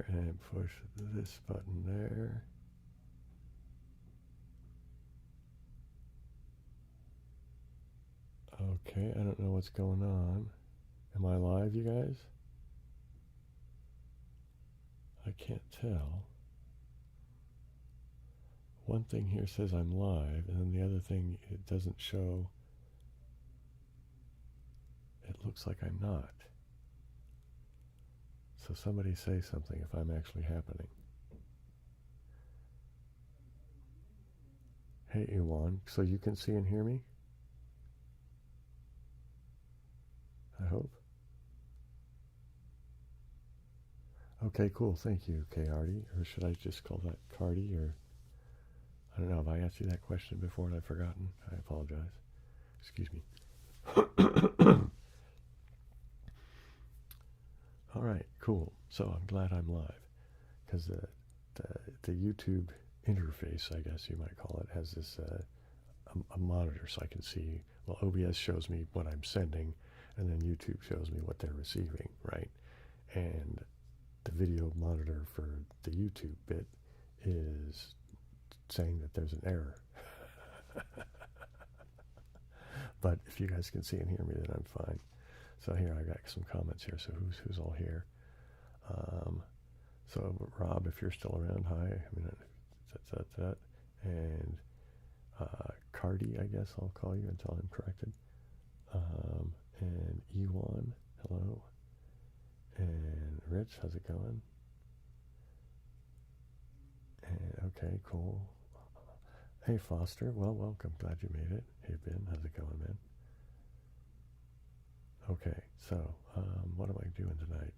there and push this button there. Okay, I don't know what's going on. Am I live, you guys? I can't tell. One thing here says I'm live, and then the other thing, it doesn't show. It looks like I'm not. So somebody say something if I'm actually happening. Hey, Iwan, so you can see and hear me? I hope. Okay, cool. Thank you, K-Arty. Or should I just call that Cardi? Or I don't know. Have I asked you that question before and I've forgotten? I apologize. Excuse me. All right, cool. So I'm glad I'm live because the YouTube interface, I guess you might call it, has this a monitor so I can see. Well, OBS shows me what I'm sending, and then YouTube shows me what they're receiving, right? And the video monitor for the YouTube bit is saying that there's an error. But if you guys can see and hear me, then I'm fine. So here I got some comments here. So who's all here? So Rob, if you're still around, hi. I mean, that. And Cardi, I guess I'll call you until I'm corrected. And Ewan, hello. And Rich, how's it going? And okay, cool. Hey Foster, well, welcome. Glad you made it. Hey Ben, how's it going, man? Okay, so what am I doing tonight?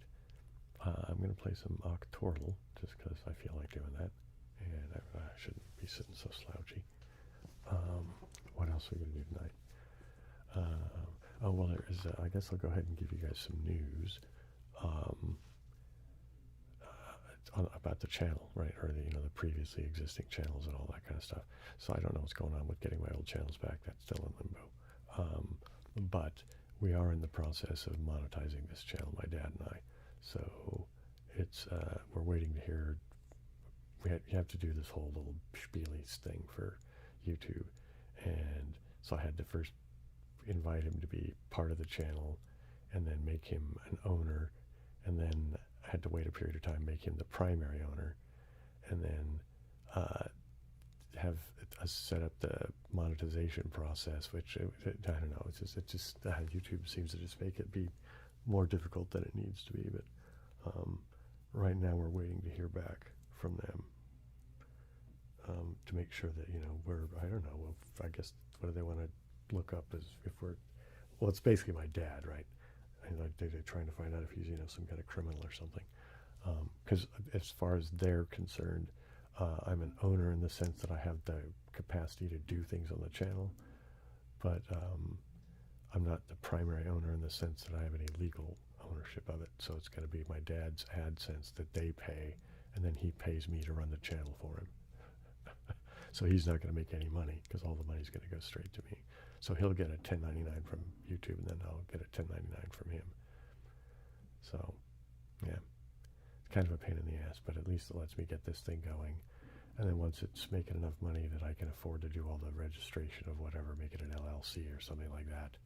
I'm going to play some Octortle, just because I feel like doing that. And I shouldn't be sitting so slouchy. What else are we going to do tonight? Oh, well, there is, I guess I'll go ahead and give you guys some news about the channel, right? Or the previously existing channels and all that kind of stuff. So I don't know what's going on with getting my old channels back. That's still in limbo. But we are in the process of monetizing this channel, my dad and I. So it's we're waiting to hear. You have to do this whole little spielies thing for YouTube, and so I had to first invite him to be part of the channel, and then make him an owner, and then I had to wait a period of time, make him the primary owner, and then have us set up the monetization process, which I don't know. It's just YouTube seems to just make it be more difficult than it needs to be. But right now we're waiting to hear back from them to make sure that we're, I don't know. Well, I guess what do they want to look up is if we're, well, it's basically my dad, right? And they're trying to find out if he's some kind of criminal or something. Because as far as they're concerned, I'm an owner in the sense that I have the capacity to do things on the channel, but I'm not the primary owner in the sense that I have any legal ownership of it. So it's going to be my dad's AdSense that they pay, and then he pays me to run the channel for him. So he's not going to make any money because all the money's going to go straight to me. So he'll get a 1099 from YouTube, and then I'll get a 1099 from him. So, yeah, it's kind of a pain in the ass, but at least it lets me get this thing going. And then once it's making enough money that I can afford to do all the registration of whatever, make it an LLC or something like that,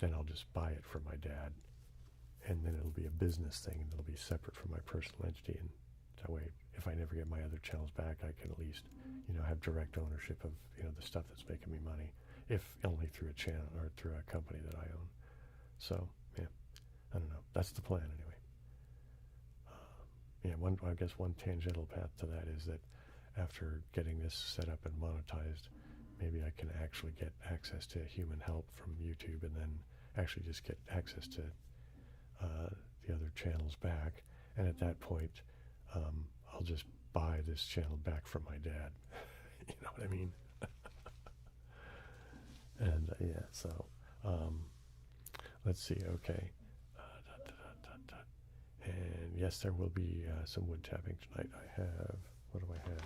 then I'll just buy it from my dad, and then it'll be a business thing, and it'll be separate from my personal entity. And that way, if I never get my other channels back, I can at least, have direct ownership of, the stuff that's making me money, if only through a channel or through a company that I own. So, yeah, I don't know. That's the plan anyway. I guess one tangential path to that is that after getting this set up and monetized, maybe I can actually get access to human help from YouTube, and then actually just get access to the other channels back. And at that point, I'll just buy this channel back from my dad. You know what I mean? And yeah, so let's see. Okay. And yes, there will be some wood tapping tonight. I have, what do I have?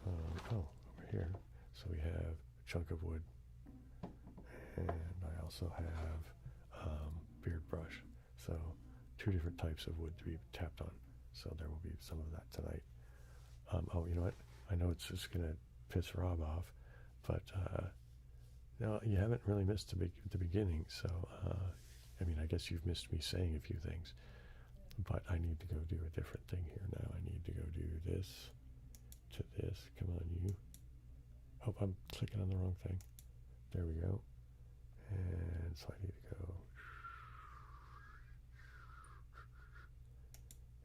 Oh, over here. So we have a chunk of wood, and I also have beard brush. So two different types of wood to be tapped on. So there will be some of that tonight. Oh, you know what? I know it's just going to piss Rob off, but no, you haven't really missed the beginning. So, I mean, I guess you've missed me saying a few things, but I need to go do a different thing here now. I need to go do this to this. Come on, you. Oh, I'm clicking on the wrong thing. There we go. And so I need to go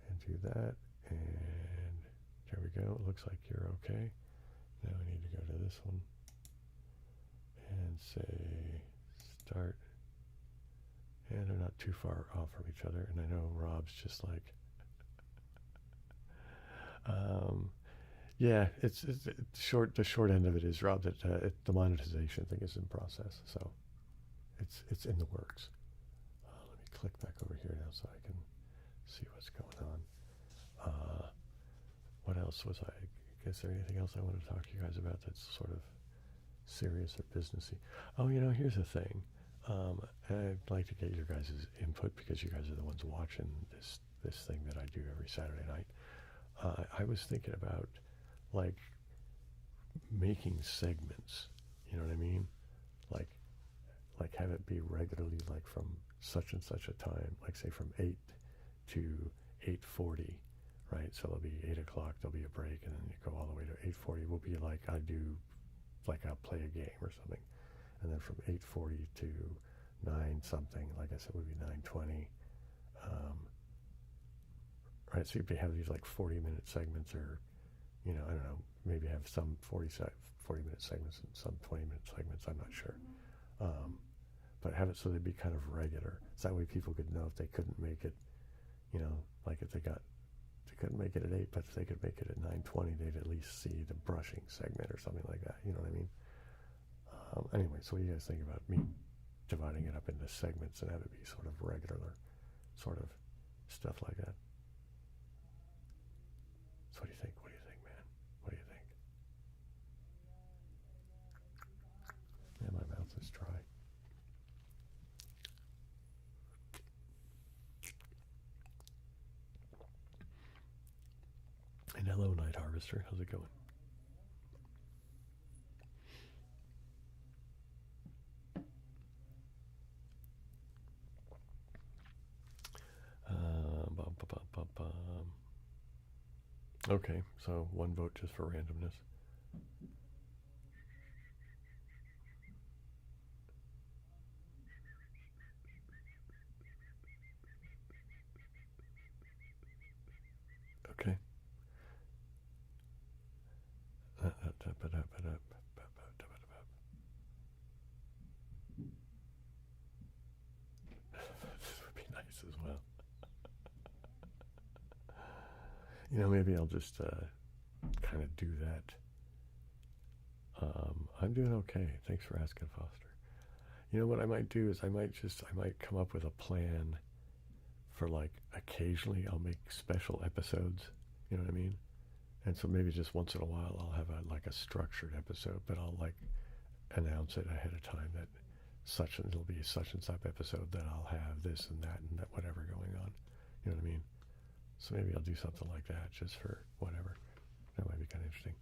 and do that. And there we go. It looks like you're okay. Now I need to go to this one and say start. And they're not too far off from each other. And I know Rob's just like, yeah, it's short. The short end of it is, Rob, that the monetization thing is in process. So it's in the works. Let me click back over here now so I can see what's going on. What else was I? Is there anything else I want to talk to you guys about that's sort of serious or businessy? Oh, you know, here's the thing. I'd like to get your guys' input because you guys are the ones watching this thing that I do every Saturday night. I was thinking about like making segments. You know what I mean? Like have it be regularly, like from such and such a time, like say from 8 to 8:40, right? So it'll be 8 o'clock, there'll be a break, and then you go all the way to 8:40. Will be like I do, like I'll play a game or something, and then from 8:40 to 9 something, like I said, would be 9:20. Right, so you have these like 40-minute segments, or I don't know, maybe have some 40-minute segments and some 20-minute segments. I'm not sure. But have it so they'd be kind of regular. So that way people could know if they couldn't make it, like if they couldn't make it at 8, but if they could make it at 9:20, they'd at least see the brushing segment or something like that. You know what I mean? Anyway, so what do you guys think about me dividing it up into segments and have it be sort of regular, sort of stuff like that? So what do you think? What do you think, man? What do you think? Yeah, my mouth is dry. And hello, Night Harvester. How's it going? Okay, so one vote just for randomness. Okay. This would be nice as well. Maybe I'll just kind of do that. I'm doing okay. Thanks for asking, Foster. What I might do is I might come up with a plan for, like, occasionally I'll make special episodes. You know what I mean? And so maybe just once in a while I'll have a structured episode, but I'll like announce it ahead of time that it'll be such and such episode that I'll have this and that whatever going on. You know what I mean? So maybe I'll do something like that just for whatever. That might be kind of interesting.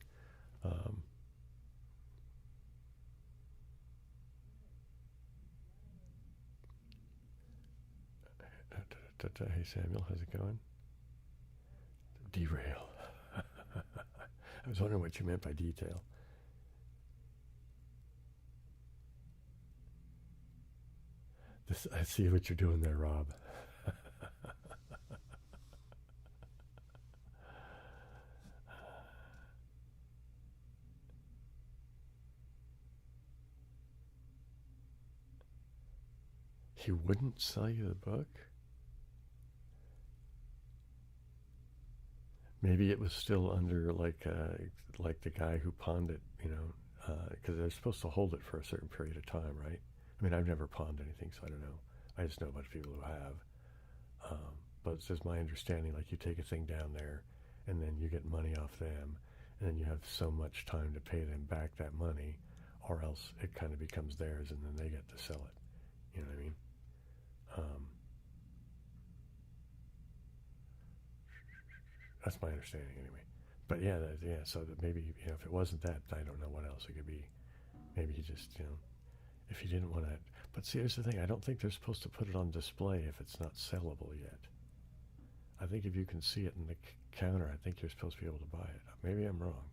Hey Samuel, how's it going? Derail. I was wondering what you meant by detail. I see what you're doing there, Rob. He wouldn't sell you the book? Maybe it was still under like the guy who pawned it, because they're supposed to hold it for a certain period of time, right? I mean, I've never pawned anything, so I don't know. I just know a bunch of people who have. But it's just my understanding, like you take a thing down there, and then you get money off them, and then you have so much time to pay them back that money, or else it kind of becomes theirs, and then they get to sell it. You know what I mean? That's my understanding anyway. But yeah, yeah. So that maybe if it wasn't that, I don't know what else it could be. Maybe he just if he didn't want to. But see, here's the thing. I don't think they're supposed to put it on display if it's not sellable yet. I think if you can see it in the counter, I think you're supposed to be able to buy it. Maybe I'm wrong.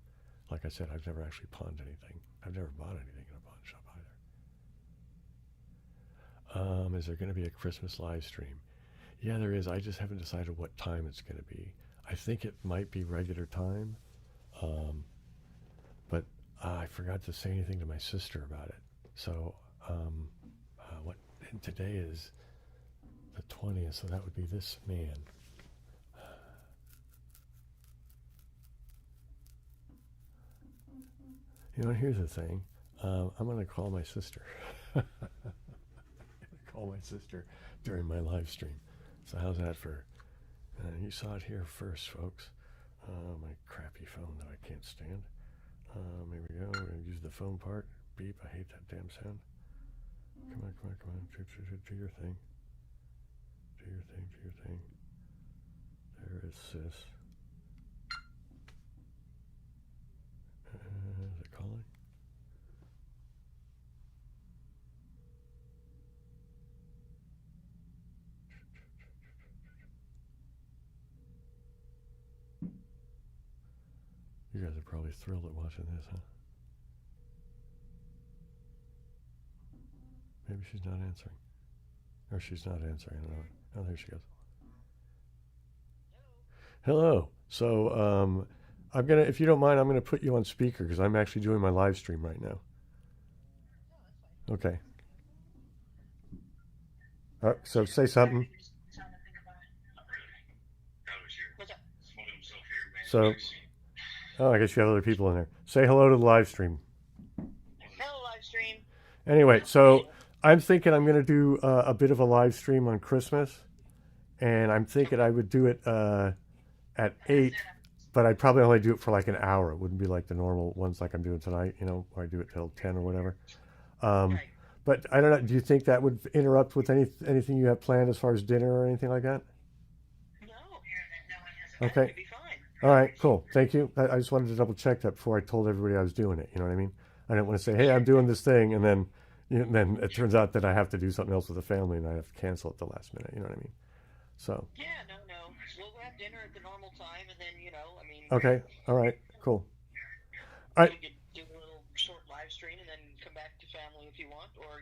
Like I said, I've never actually pawned anything. I've never bought anything in a pawn shop either. Is there going to be a Christmas live stream? Yeah, there is. I just haven't decided what time it's going to be. I think it might be regular time, but I forgot to say anything to my sister about it. So, and today is the 20th, so that would be this man. Here's the thing. I'm going to call my sister. I'm going to call my sister during my live stream. So how's that for? You saw it here first, folks. My crappy phone that I can't stand. Here we go. We're going to use the phone part. Beep. I hate that damn sound. Come on. Do your thing. Do your thing. There is sis. Is it calling? You guys are probably thrilled at watching this, huh? Maybe she's not answering. Or she's not answering. I don't know. Oh, there she goes. Hello. So, if you don't mind, I'm gonna put you on speaker because I'm actually doing my live stream right now. Okay. So say something. So, I guess you have other people in there. Say hello to the live stream. Hello, live stream. Anyway, so I'm thinking I'm going to do a bit of a live stream on Christmas, and I'm thinking I would do it at 8, but I'd probably only do it for like an hour. It wouldn't be like the normal ones like I'm doing tonight, where I do it till 10 or whatever. Right. But I don't know. Do you think that would interrupt with anything you have planned as far as dinner or anything like that? No. Okay. It'd be fine. All right, cool. Thank you. I just wanted to double check that before I told everybody I was doing it. You know what I mean? I didn't want to say, hey, I'm doing this thing, and then it turns out that I have to do something else with the family, and I have to cancel at the last minute. You know what I mean? So. Yeah, no. We'll have dinner at the normal time, and then, Okay. All right. Cool. All right. We could do a little short live stream and then come back to family if you want, or,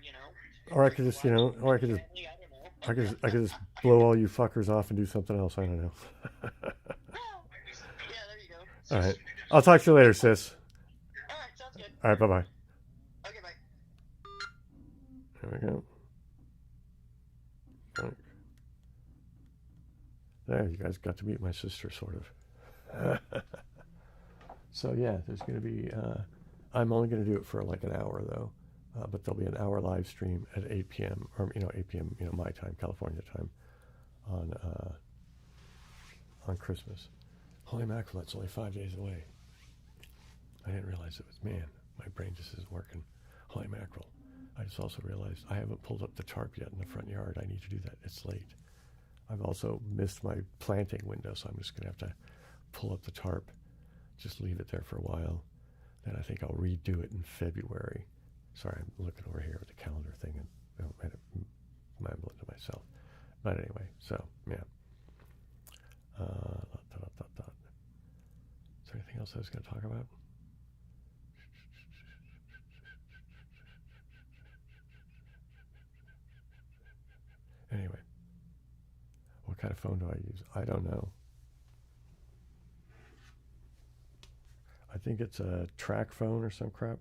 Or I could just, or I could just, family, I don't know. I could just blow all you fuckers off and do something else. I don't know. Yeah, there you go. All right. I'll talk to you later, sis. All right, sounds good. All right. Bye-bye. Okay, bye. There we go. Right. There, you guys got to meet my sister, sort of. So yeah, there's going to be. I'm only going to do it for like an hour though, but there'll be an hour live stream at 8 p.m. or 8 p.m. my time, California time, on Christmas. Holy mackerel! That's only 5 days away. I didn't realize it was. Man, my brain just isn't working. Holy mackerel! I just also realized I haven't pulled up the tarp yet in the front yard. I need to do that. It's late. I've also missed my planting window, so I'm just going to have to pull up the tarp, just leave it there for a while. Then I think I'll redo it in February. Sorry, I'm looking over here at the calendar thing and I'm mumbling to myself. But anyway, so, yeah. Is there anything else I was going to talk about? Anyway. What kind of phone do I use? I don't know. I think it's a track phone or some crap.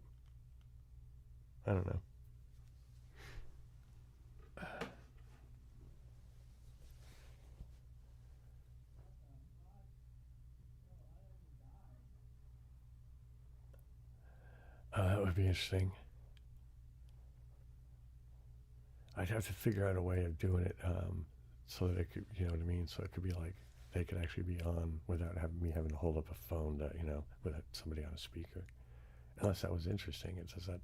I don't know. That would be interesting. I'd have to figure out a way of doing it so that it could, you know what I mean? So it could be like they could actually be on without having to hold up a phone to, without somebody on a speaker. Unless that was interesting. It says that,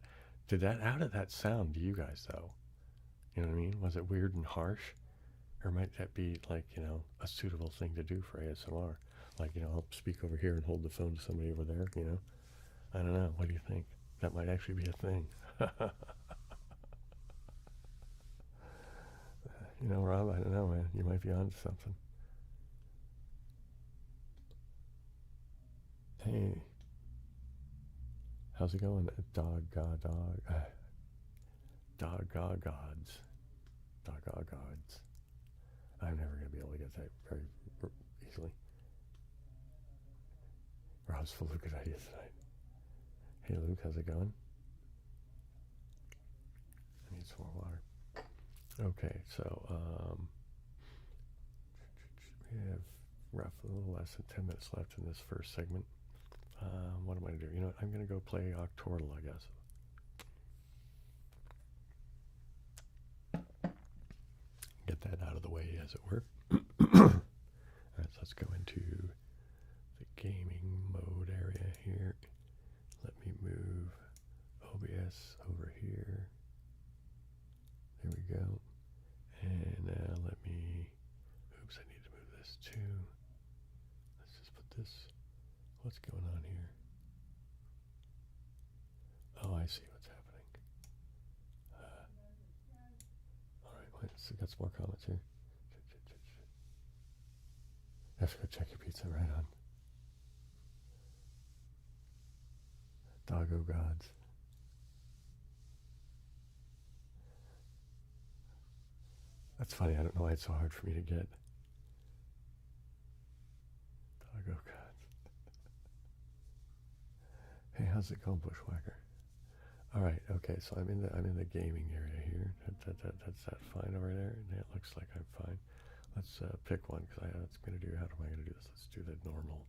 how did that sound to you guys though? You know what I mean? Was it weird and harsh? Or might that be like, a suitable thing to do for ASMR? Like, I'll speak over here and hold the phone to somebody over there, I don't know. What do you think? That might actually be a thing. Rob, I don't know, man. You might be onto something. Hey, how's it going? Dog, god, dog. Dog, god, gods. Dog, god, gods. I'm never going to be able to get that very easily. Rob's full of good ideas tonight. Hey, Luke, how's it going? I need some more water. Okay, so we have roughly a little less than 10 minutes left in this first segment. What am I going to do? You know what? I'm going to go play Octortle, I guess. Get that out of the way, as it were. All right, so let's go into the gaming mode area here. Let me move OBS over here. There we go. And now let me, oops, I need to move this too. Let's just put this, what's going on here? Oh, I see what's happening. All right, wait, so got some more comments here. I have to go check your pizza, right on. Doggo gods. That's funny, I don't know why it's so hard for me to get. Doggo gods. Hey, how's it going, Bushwhacker? All right, okay, so I'm in the gaming area here. That's that fine over there. And it looks like I'm fine. Let's pick one, because I was going to do, how am I going to do this? Let's do the normal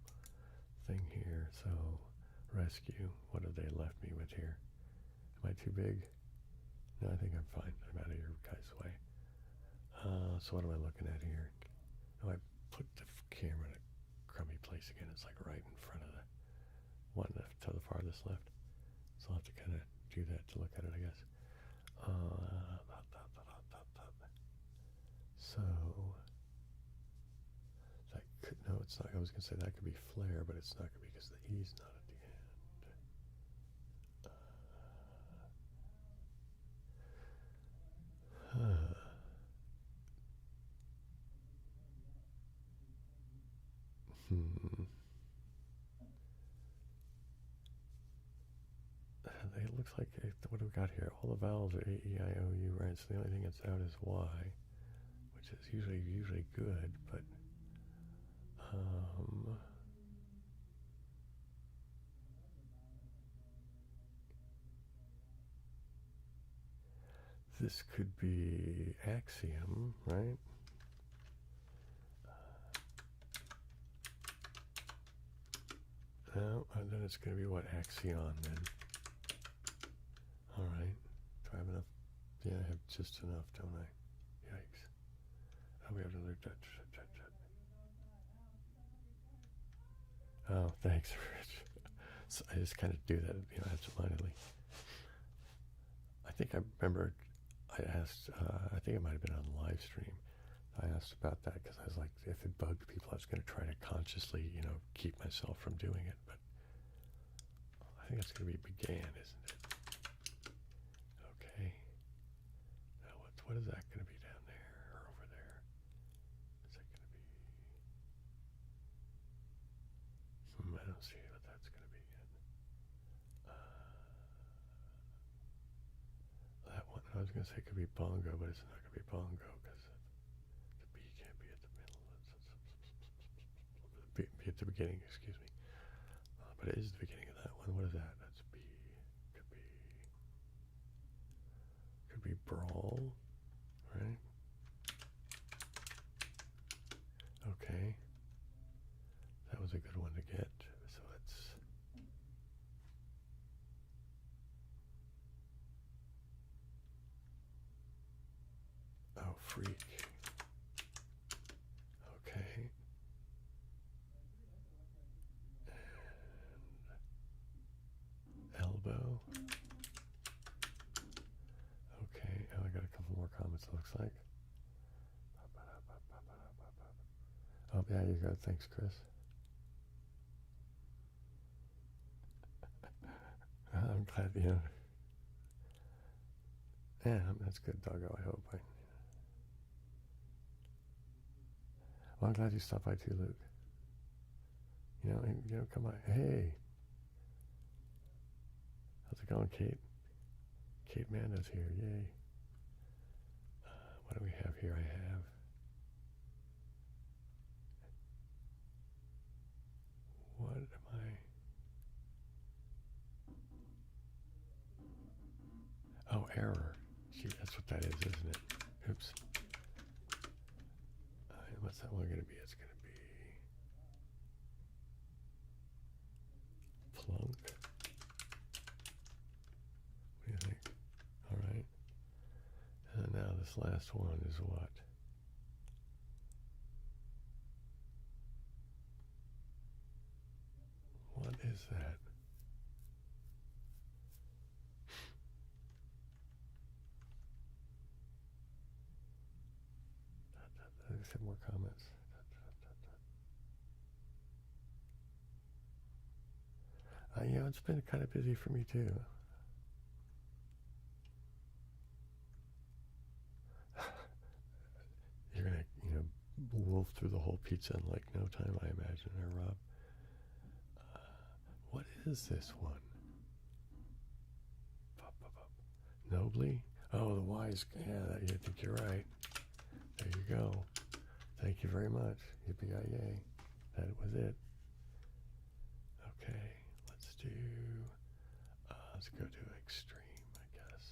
thing here. So, rescue. What have they left me with here? Am I too big? No, I think I'm fine. I'm out of your guys' way. So what am I looking at here? Oh, I put the camera in a crummy place again. It's like right in front of the one to the farthest left. So I'll have to kind of do that to look at it, I guess. So that could, no, it's not. I was going to say that could be flare, but it's not going to be because the E's not at the end. It looks like, what do we got here? All the vowels are A, E, I, O, U, right? So the only thing that's out is Y, which is usually good, but this could be axiom, right? No, and then it's going to be what? Axion then. All right. Do I have enough? Yeah, I have just enough, don't I? Yikes. Oh, we have another Dutch. Oh, thanks, Rich. So I just kind of do that, absentmindedly. I think I remember I asked, I think it might have been on the live stream. I asked about that because I was like, if it bugged people, I was going to try to consciously, keep myself from doing it. But I think it's going to be began, isn't it? Okay. Now what is that going to be down there or over there? Is that going to be? I don't see what that's going to be yet. That one, I was going to say it could be bongo, but it's not going to be bongo because the B can't be at the middle. Be at the beginning, excuse me. But it is the beginning of that one. What is that? That's B. Could be brawl, right? Okay. That was a good one to get. So let's. Oh, freak. Okay. And elbow. Okay. Oh, I got a couple more comments, it looks like. you go. Thanks, Chris. I'm glad, you know. Yeah, that's good, doggo, I hope. Well, I'm glad you stopped by too, Luke. You know, come on. Hey. How's it going, Kate? Kate Mando's here, yay. What do we have here? I have... What am I... Oh, error. Gee, that's what that is, isn't it? Oops. What's that one going to be? It's going to be... Plunk. What do you think? All right. And now this last one is what? What is that? Let's have more comments. You know, it's been kind of busy for me too. You're gonna, you know, wolf through the whole pizza in like no time, I imagine, huh, Rob? What is this one? Nobly? Oh, the wise. Yeah, I think you're right. There you go. Thank you very much. Yippee-yi-yay. That was it. Okay, let's go to extreme, I guess.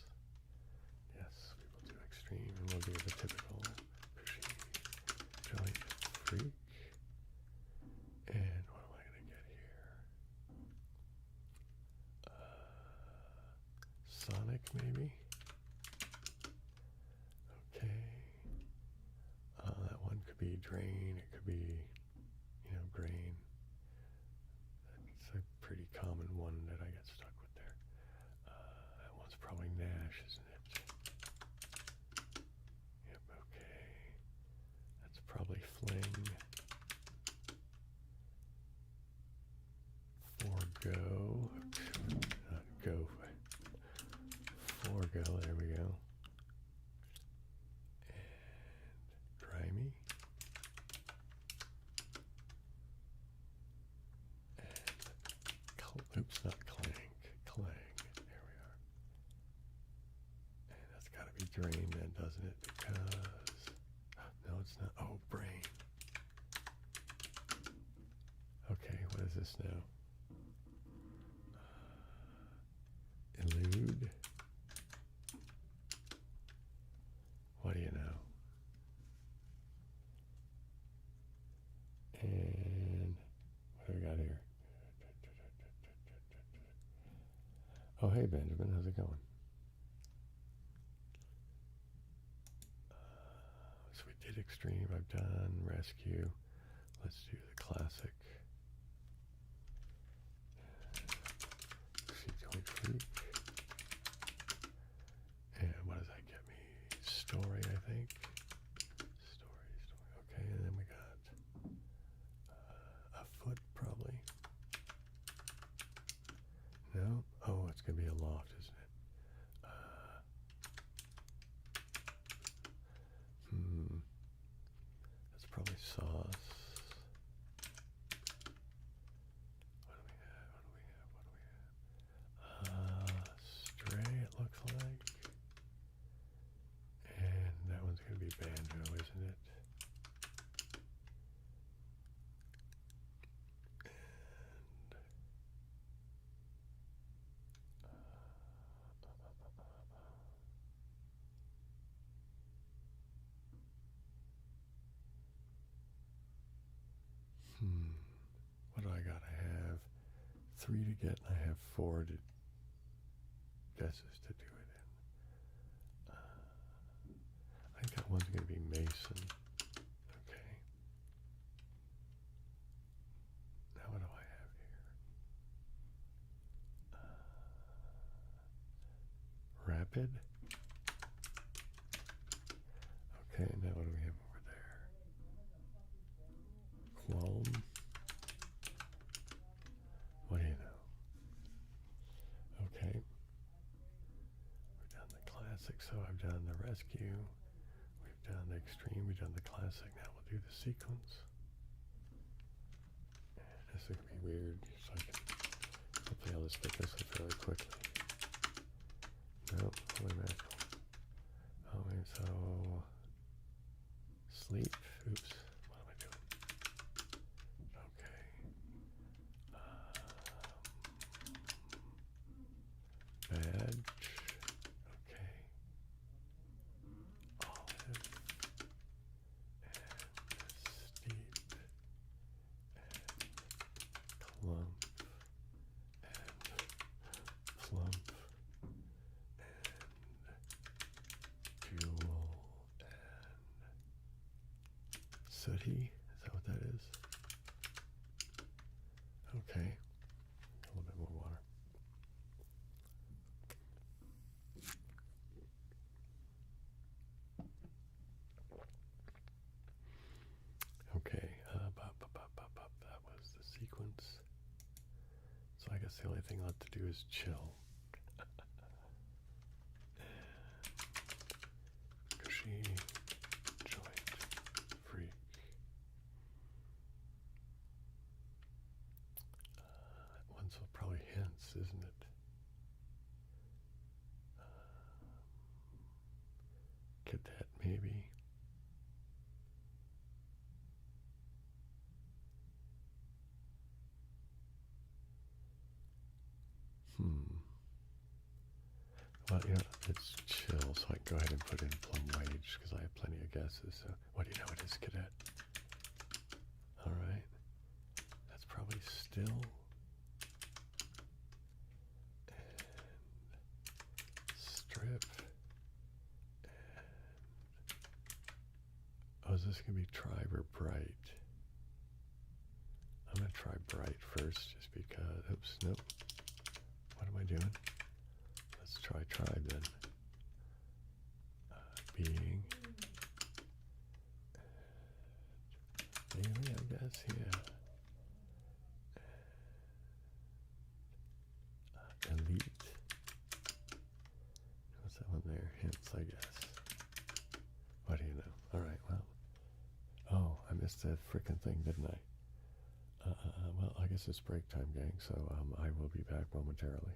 Yes, we will do extreme, and we'll do the typical pushy joint freak. And what am I going to get here? Sonic, maybe? Okay. That one could be drain, it could be, you know, grain. That's a pretty common one that I get stuck with there. That one's probably Nash, isn't it? Yep, okay. That's probably Fling. Forgo. Not go. Forgo, there we go. And grimy. And oops, not clank. Clang. There we are. And that's got to be drain then, doesn't it? Because no, it's not. Oh, brain. Okay, what is this now? Elude. What do you know? And what do we got here? Oh, hey, Benjamin. How's it going? So we did extreme. I've done rescue. Let's do the classic. See, joint freak. And what does that get me? Story, I think. Story. Okay, and then we got a foot, probably. No? Oh, it's going to be a loft, isn't it? That's probably sauce. What do we have? Stray, it looks like. And that one's going to be banjo, isn't it? What do I got? I have 3 to get, and I have 4 to guesses to do it in. I think that one's going to be Mason. Okay. Now what do I have here? Rapid. Okay, now what do we have over there? classic. So I've done the rescue, we've done the extreme, we've done the classic. Now we'll do the sequence. This is gonna be weird, so I can hopefully I'll just get this one fairly quickly. Nope, holy mackerel. Oh, wait, so sleep. Oops, what am I doing? Okay. Badge. Okay. Olive. And steep. And clump. And plump. And jewel. And sooty. Is that what that is? Okay. A little bit more water. Okay, that was the sequence. So I guess the only thing left to do is chill. Cushy, joint, freak. That one's probably hints, isn't it? Cadet, maybe. Well, it's chill, so I can go ahead and put in plum wage because I have plenty of guesses. So, what do you know it is, cadet? All right. That's probably still. And strip. And oh, is this going to be tribe or bright? I'm going to try bright first just because. Oops, nope. What am I doing? Let's try tribe then. Being. Maybe, I guess, yeah. Elite. What's that one there? Hints, I guess. What do you know? Alright, well. Oh, I missed that frickin' thing, didn't I? Well, I guess it's break time, gang, so I will be back momentarily.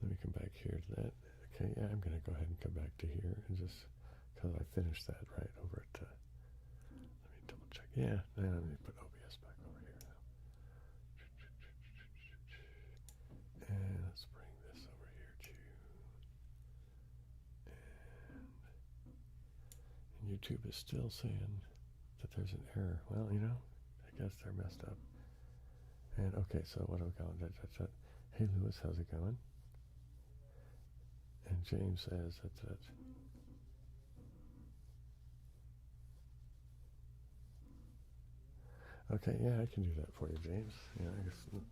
Let me come back here to that. Okay, yeah, I'm going to go ahead and come back to here and just, because I finished that right over at, let me double check. Yeah, and let me put OBS back over here now. And let's bring this over here too. And YouTube is still saying that there's an error. Well, I guess they're messed up. And okay, so what do we got? Hey Lewis, how's it going? And James says that's it. Okay, yeah, I can do that for you, James. Yeah, I guess.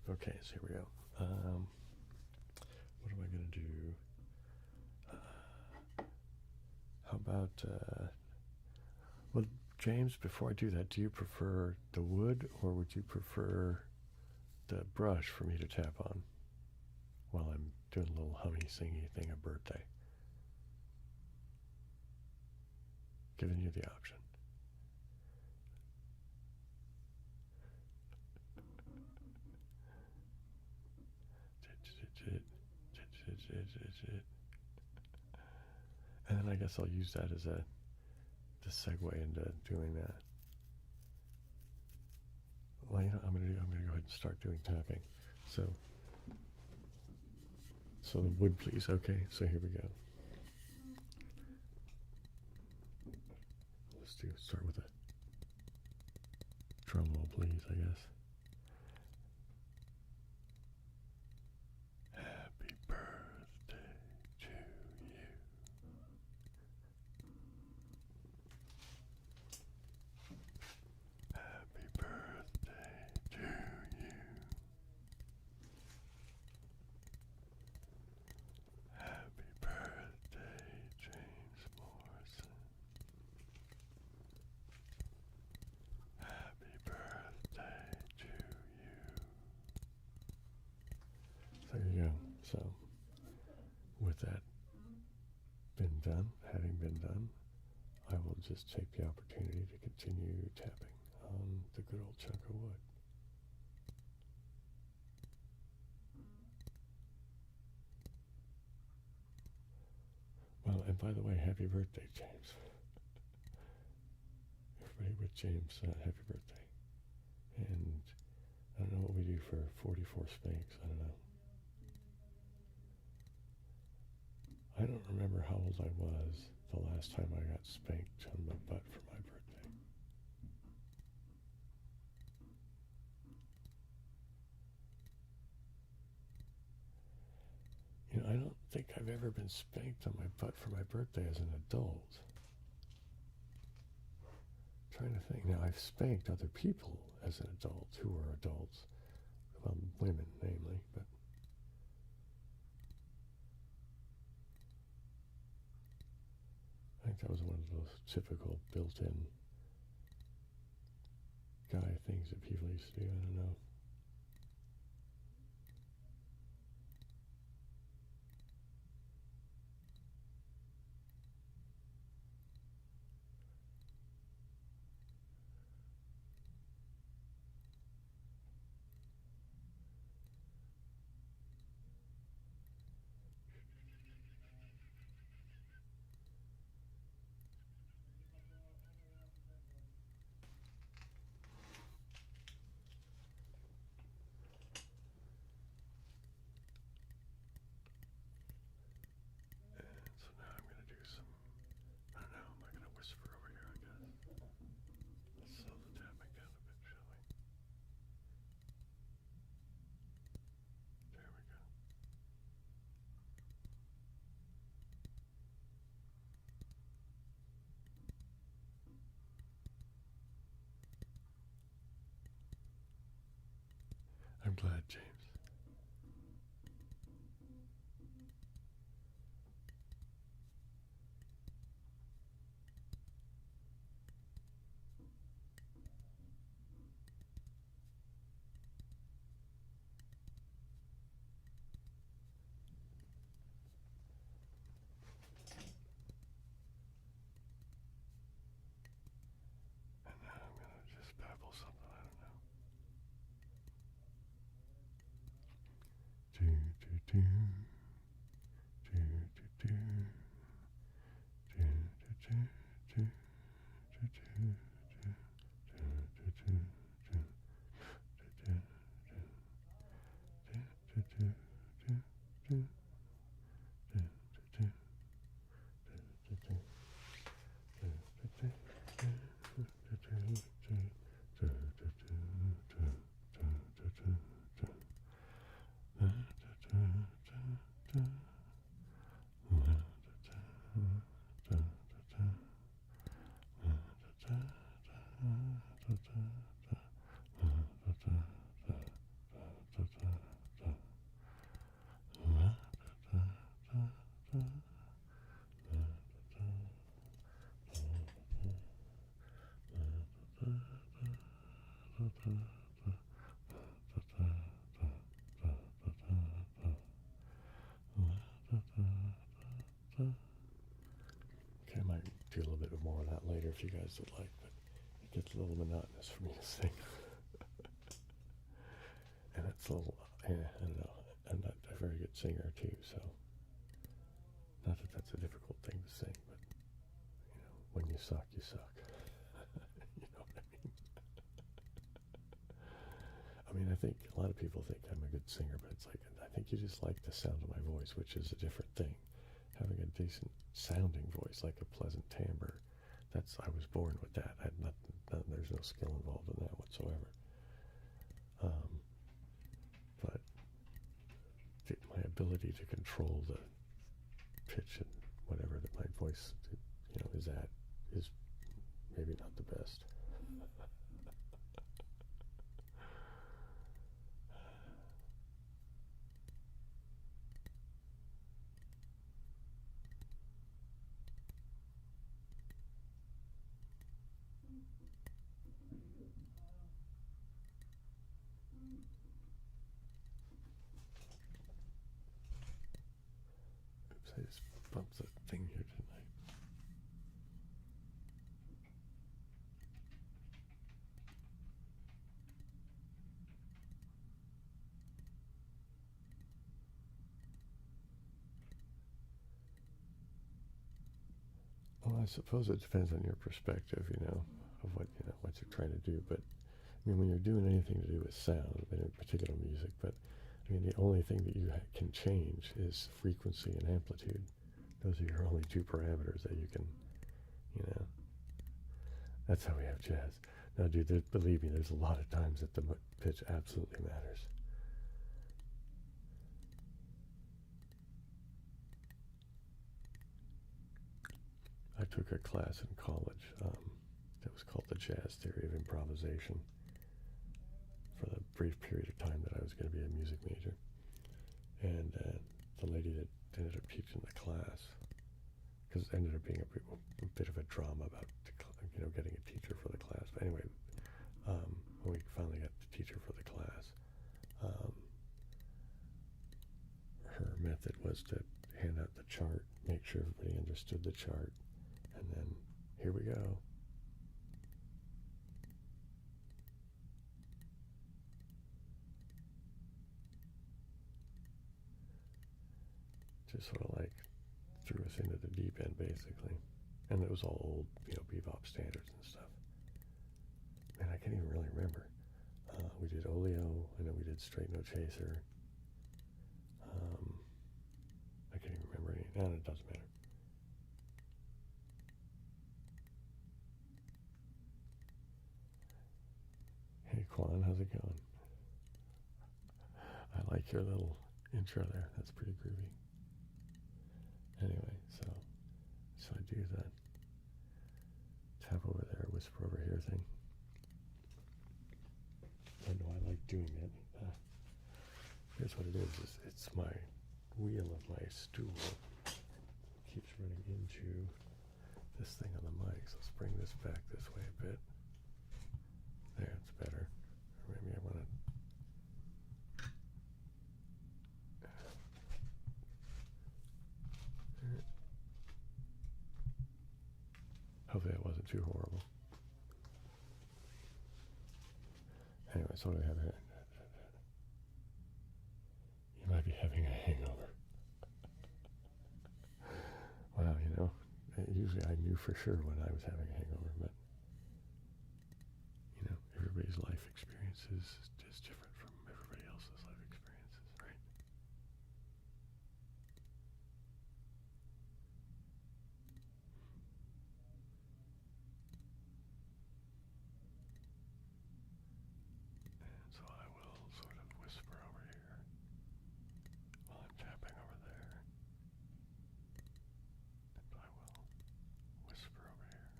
Okay, so here we go. What am I going to do? How about, well, James, before I do that, do you prefer the wood or would you prefer the brush for me to tap on while I'm doing a little hummy singy thing of birthday? Giving you the option. shit. And then I guess I'll use that as a to segue into doing that. Well, you know, I'm gonna go ahead and start doing tapping. So the wood, please. Okay, so here we go. Start with a drum roll, please, I guess. Happy birthday to you. Happy birthday to you. Happy birthday, James Morrison. Happy birthday to you. There you go. So, with that having been done, I will just take the opportunity to continue tapping on the good old chunk of wood. Well, and by the way, happy birthday, James. Everybody with James, happy birthday. And I don't know what we do for 44 spanks. I don't know. I don't remember how old I was the last time I got spanked on my butt for my birthday. You know, I don't think I've ever been spanked on my butt for my birthday as an adult. I'm trying to think. Now, I've spanked other people as an adult who are adults. Well, women, namely, but I think that was one of those typical built-in guy things that people used to do. I don't know. So now I'm going to do some, I don't know, am I going to whisper over here, I guess? Let's slow the tapping down a bit, shall we? There we go. I'm glad, James. And now I'm going to just babble something, I don't know. Do, do, do. Do, do, do. Do, do, do. Do, do, do. Okay, I might do a little bit more of that later if you guys would like, but it gets a little monotonous for me to sing. And it's a little, I don't know, I'm not a very good singer too, so Not that that's a difficult thing to sing, but when you suck, you suck. You know what I mean? I mean, I think a lot of people think I'm a good singer, but it's like, I think you just like the sound of my voice, which is a different thing. Having a decent sounding voice, like a pleasant timbre, I was born with that. I had nothing, there's no skill involved in that whatsoever. But my ability to control the pitch and whatever that my voice, is at, is maybe not the best. Oops, I just bumped the thing here tonight. Well, I suppose it depends on your perspective, of what you're trying to do. But I mean, when you're doing anything to do with sound, in particular music, but I mean, the only thing that you can change is frequency and amplitude. Those are your only two parameters that you can, That's how we have jazz. Now, dude, believe me, there's a lot of times that the pitch absolutely matters. I took a class in college that was called the Jazz Theory of Improvisation for the brief period of time that I was going to be a music major. And the lady that ended up teaching the class, because it ended up being a bit of a drama about getting a teacher for the class. But anyway, when we finally got the teacher for the class, her method was to hand out the chart, make sure everybody understood the chart, and then here we go. Just sort of like threw us into the deep end, basically. And it was all old, bebop standards and stuff. Man, I can't even really remember. We did Oleo, and then we did Straight No Chaser. I can't even remember any. No, it doesn't matter. Hey, Quan, how's it going? I like your little intro there. That's pretty groovy. Anyway, so I do that tap over there, whisper over here thing. I know I like doing it. Here's what it is. It's my wheel of my stool keeps running into this thing on the mic. So let's bring this back this way a bit. There, it's better. Or maybe I want to. Hopefully that wasn't too horrible. Anyway, so what do I have here? You might be having a hangover. Wow, usually I knew for sure when I was having a hangover, but everybody's life experiences is different from everybody else's life experiences, right? And so I will sort of whisper over here while I'm tapping over there. And I will whisper over here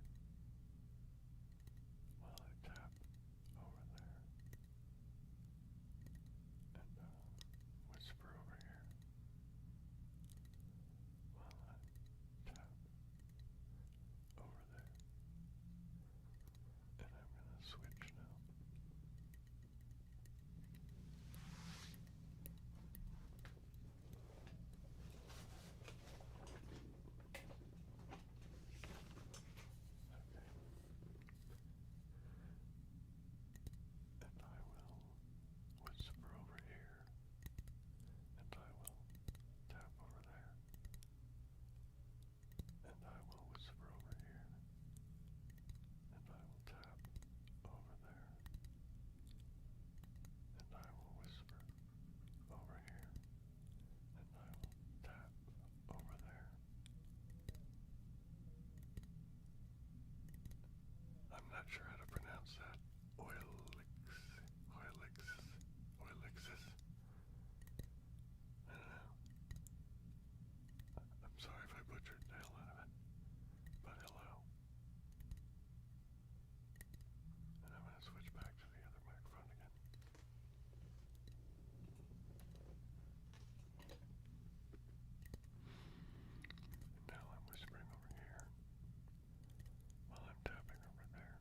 while I tap over there. not sure how to pronounce that. Oilixis. Oilixis. I don't know. I'm sorry if I butchered the hell out of it. But hello. And I'm going to switch back to the other microphone again. And now I'm whispering over here while I'm tapping over there.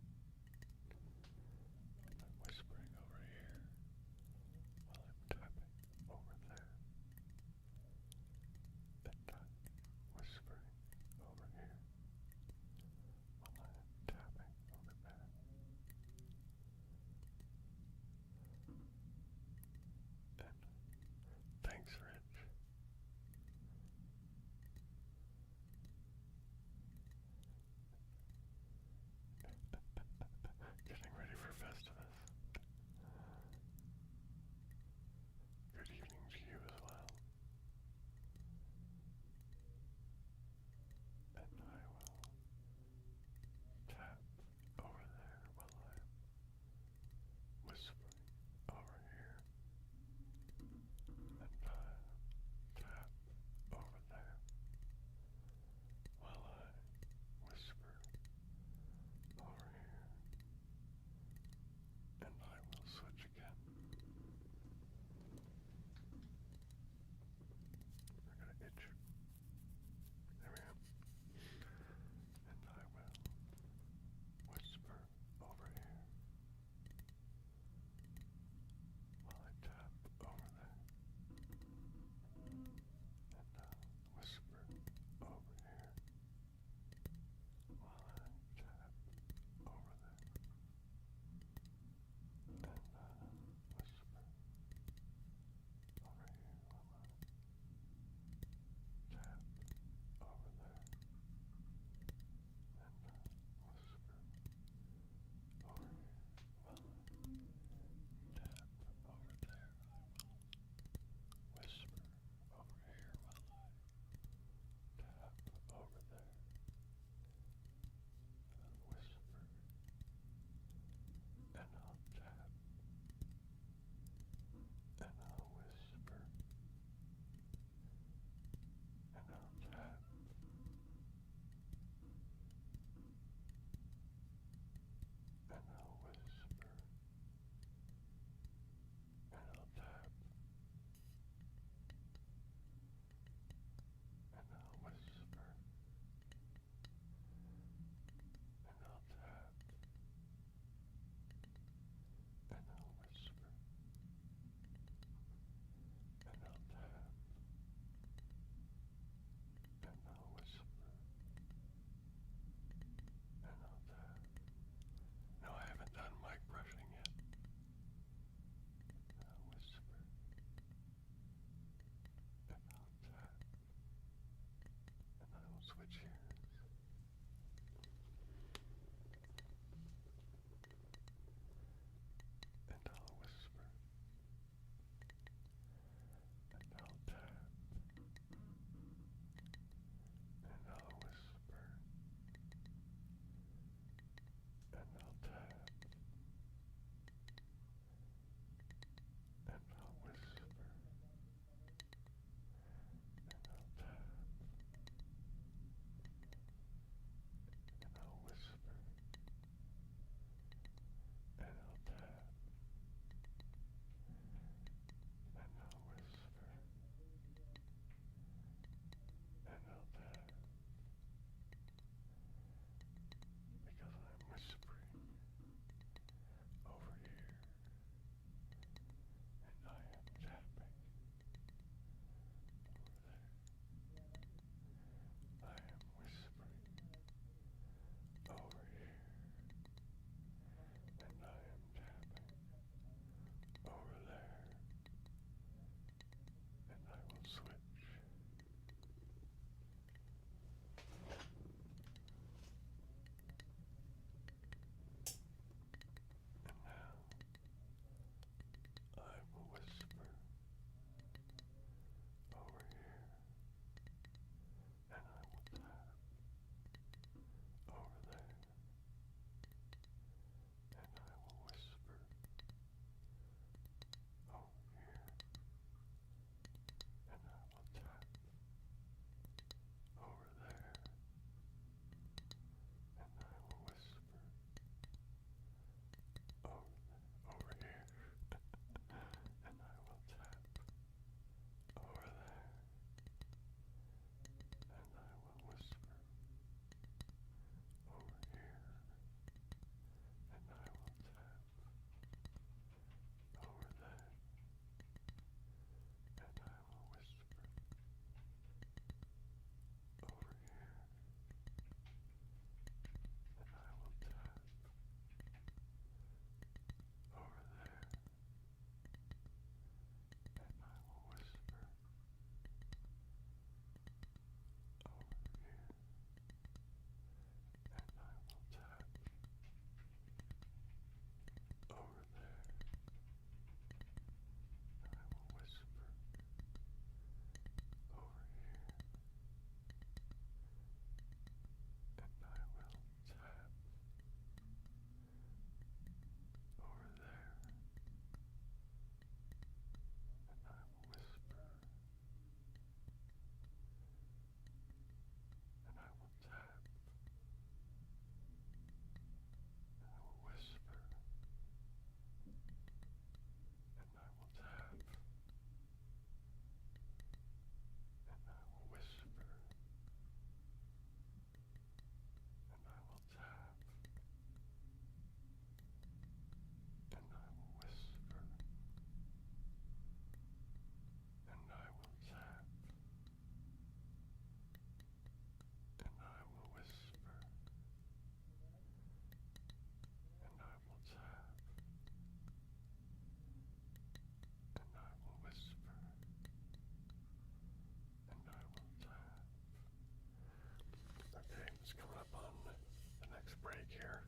here.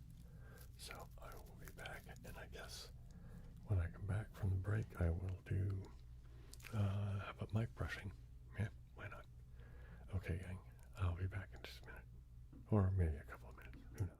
So I will be back, and I guess when I come back from the break, I will do how about mic brushing? Yeah, why not? Okay, gang, I'll be back in just a minute, or maybe a couple of minutes. Who knows?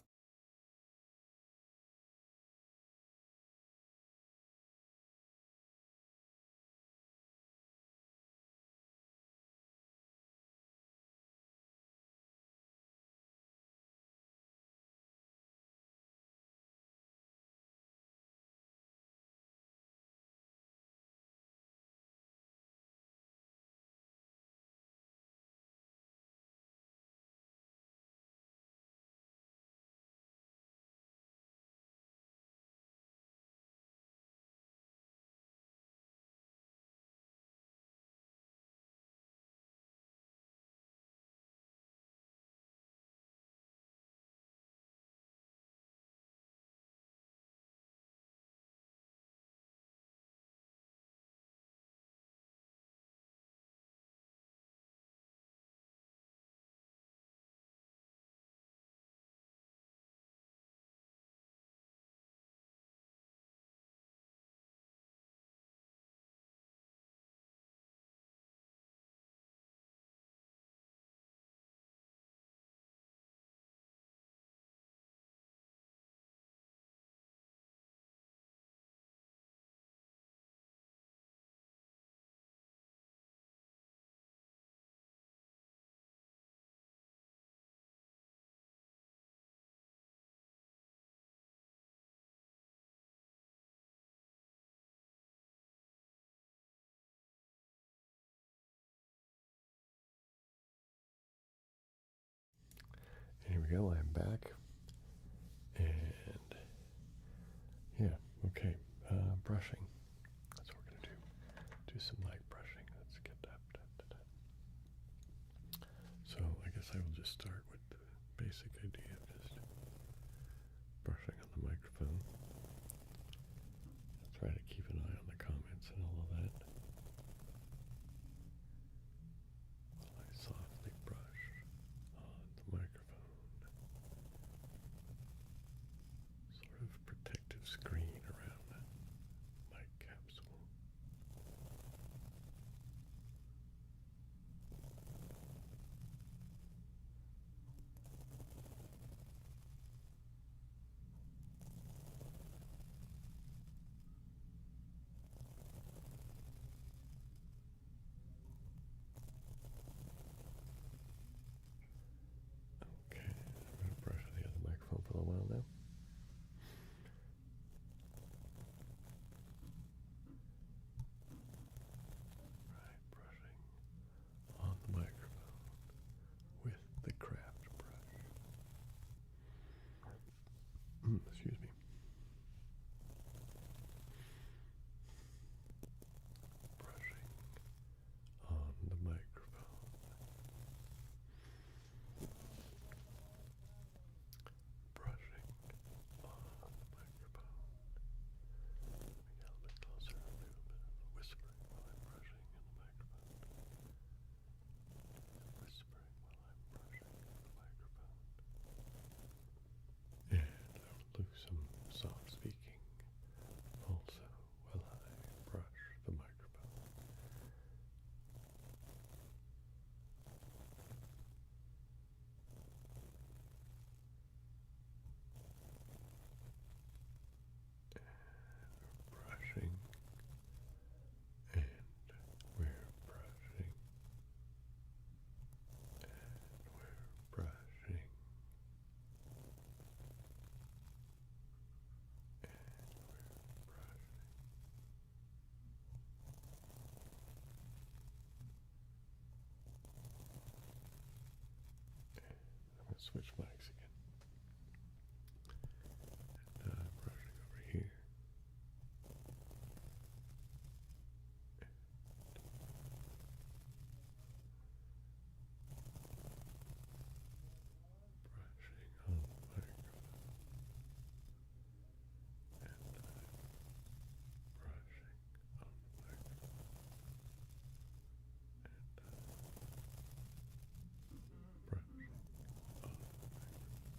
Here we go. I'm back, and yeah, okay. Brushing. That's what we're gonna do. Do some light brushing. Let's get that. So I guess I will just start with the basic idea of just brushing on the microphone. I'll try to keep an eye on the comments and all of that. I softly brush on the microphone. Sort of protective screen around the mic capsule. Okay, I'm going to brush the other microphone for a while now. Right, brushing on the microphone with the craft brush. Excuse me. Brushing on the microphone. Brushing on the microphone. Let me get a little bit closer and do a bit of whispering while I'm brushing in the microphone. Whispering while I'm brushing in the microphone. And I'll do some soft speaking also while I brush the microphone. Brushing, and we're brushing, and we're brushing, and we're brushing. I'm going to switch mics again. And brushing over here. Brushing on the microphone. And brushing on the microphone. And brushing on the microphone.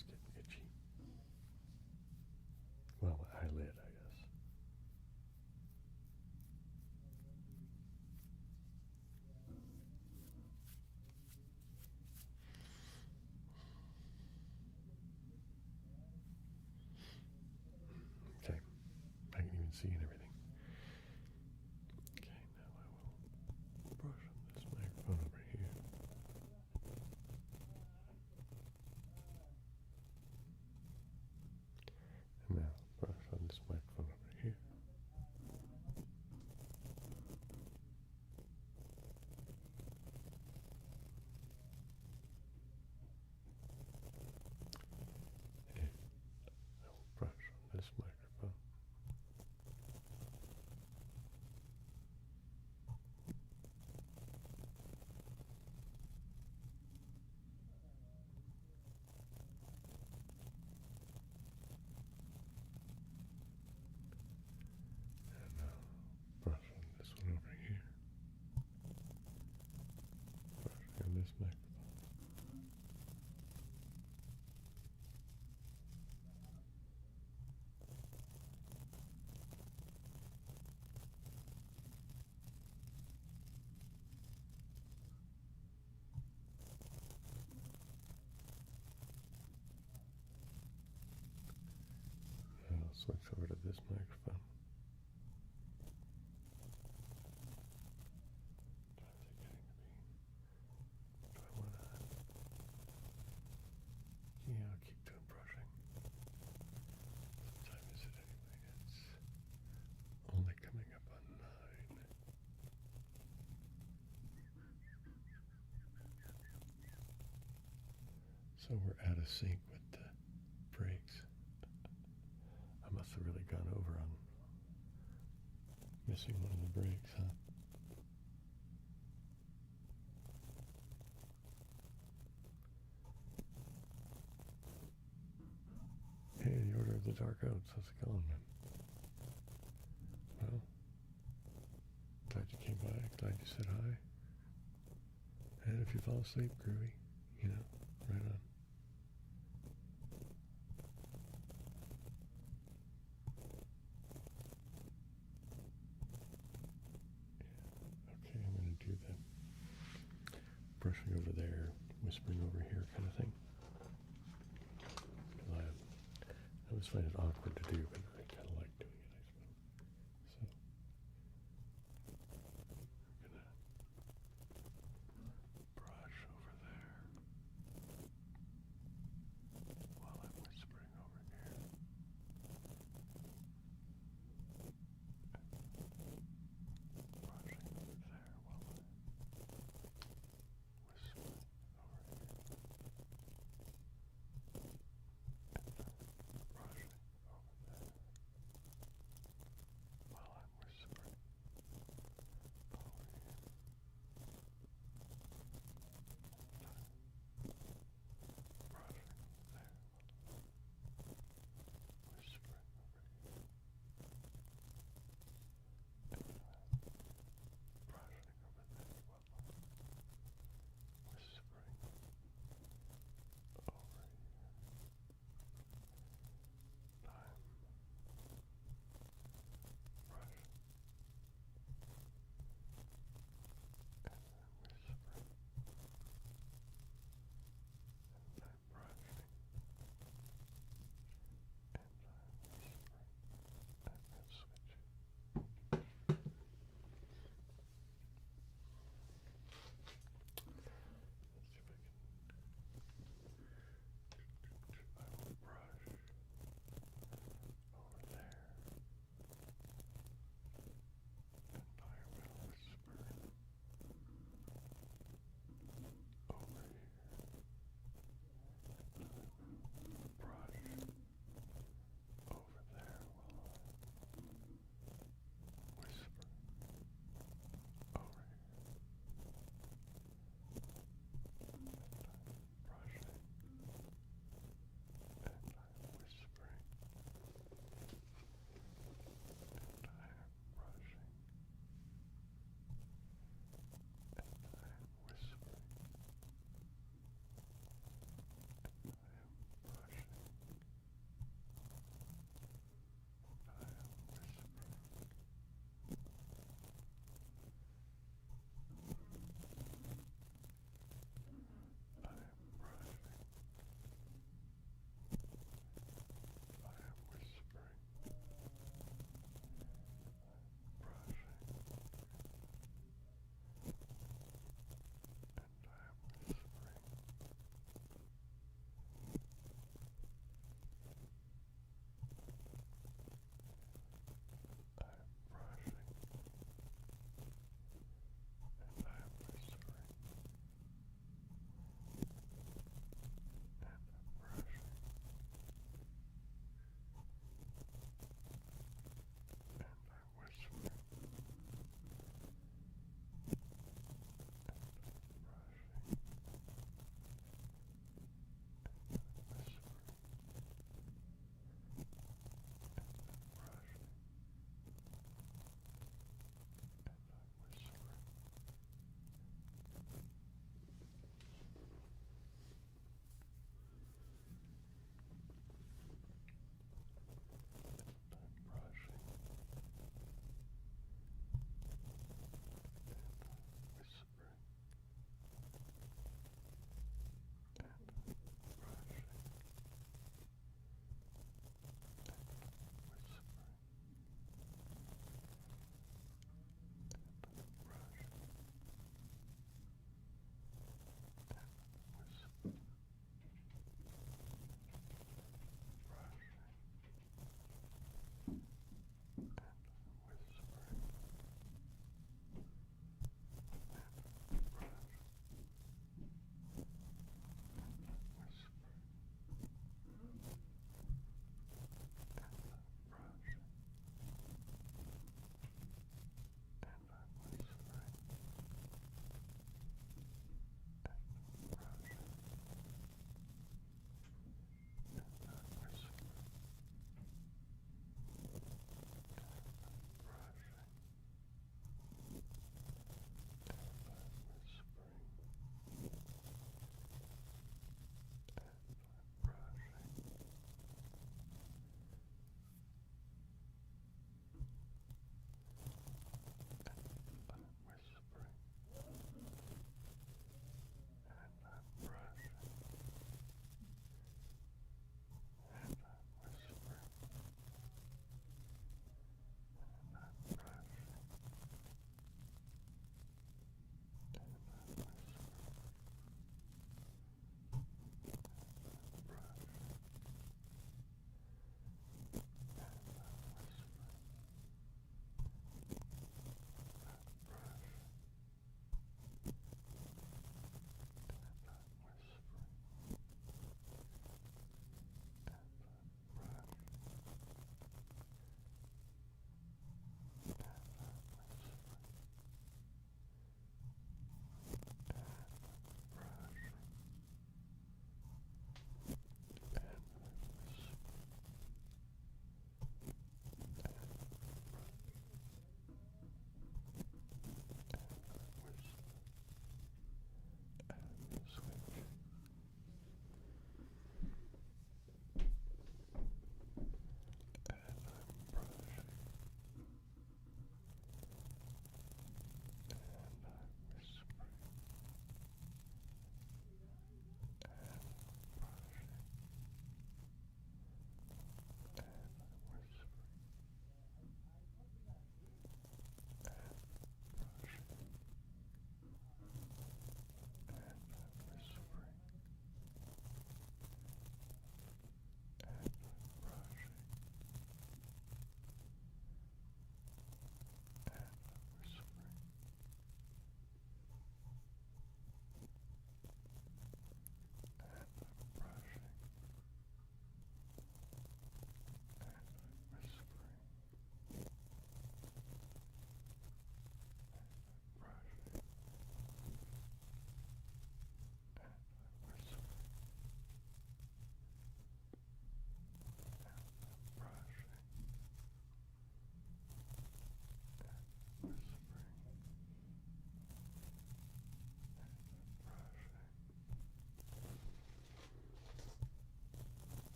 ears getting itchy. Well, my eyelid, I guess. Okay, I can even see and everything. Okay, now I will brush on this microphone over here. And now brush on this microphone over here. And I will brush on this microphone. And now brush on this one over here. Brush on this microphone. And I'll switch over to this microphone. Yeah, I'll keep doing brushing. What time is it anyway? It's only coming up on 9. So we're out of sync with the brakes. I must have really gone over on missing one of the brakes, huh? Hey, the Order of the Dark Oats, how's it going, man? Well, glad you came by, glad you said hi. And if you fall asleep, groovy, right on. Okay, I'm going to do the brushing over there, whispering over here kind of thing. I always find it awkward to do, but I kind of like doing it, I suppose. So, I'm going to brush over there while I'm whispering over here. Brushing over there while I'm whispering over here. Brushing over there.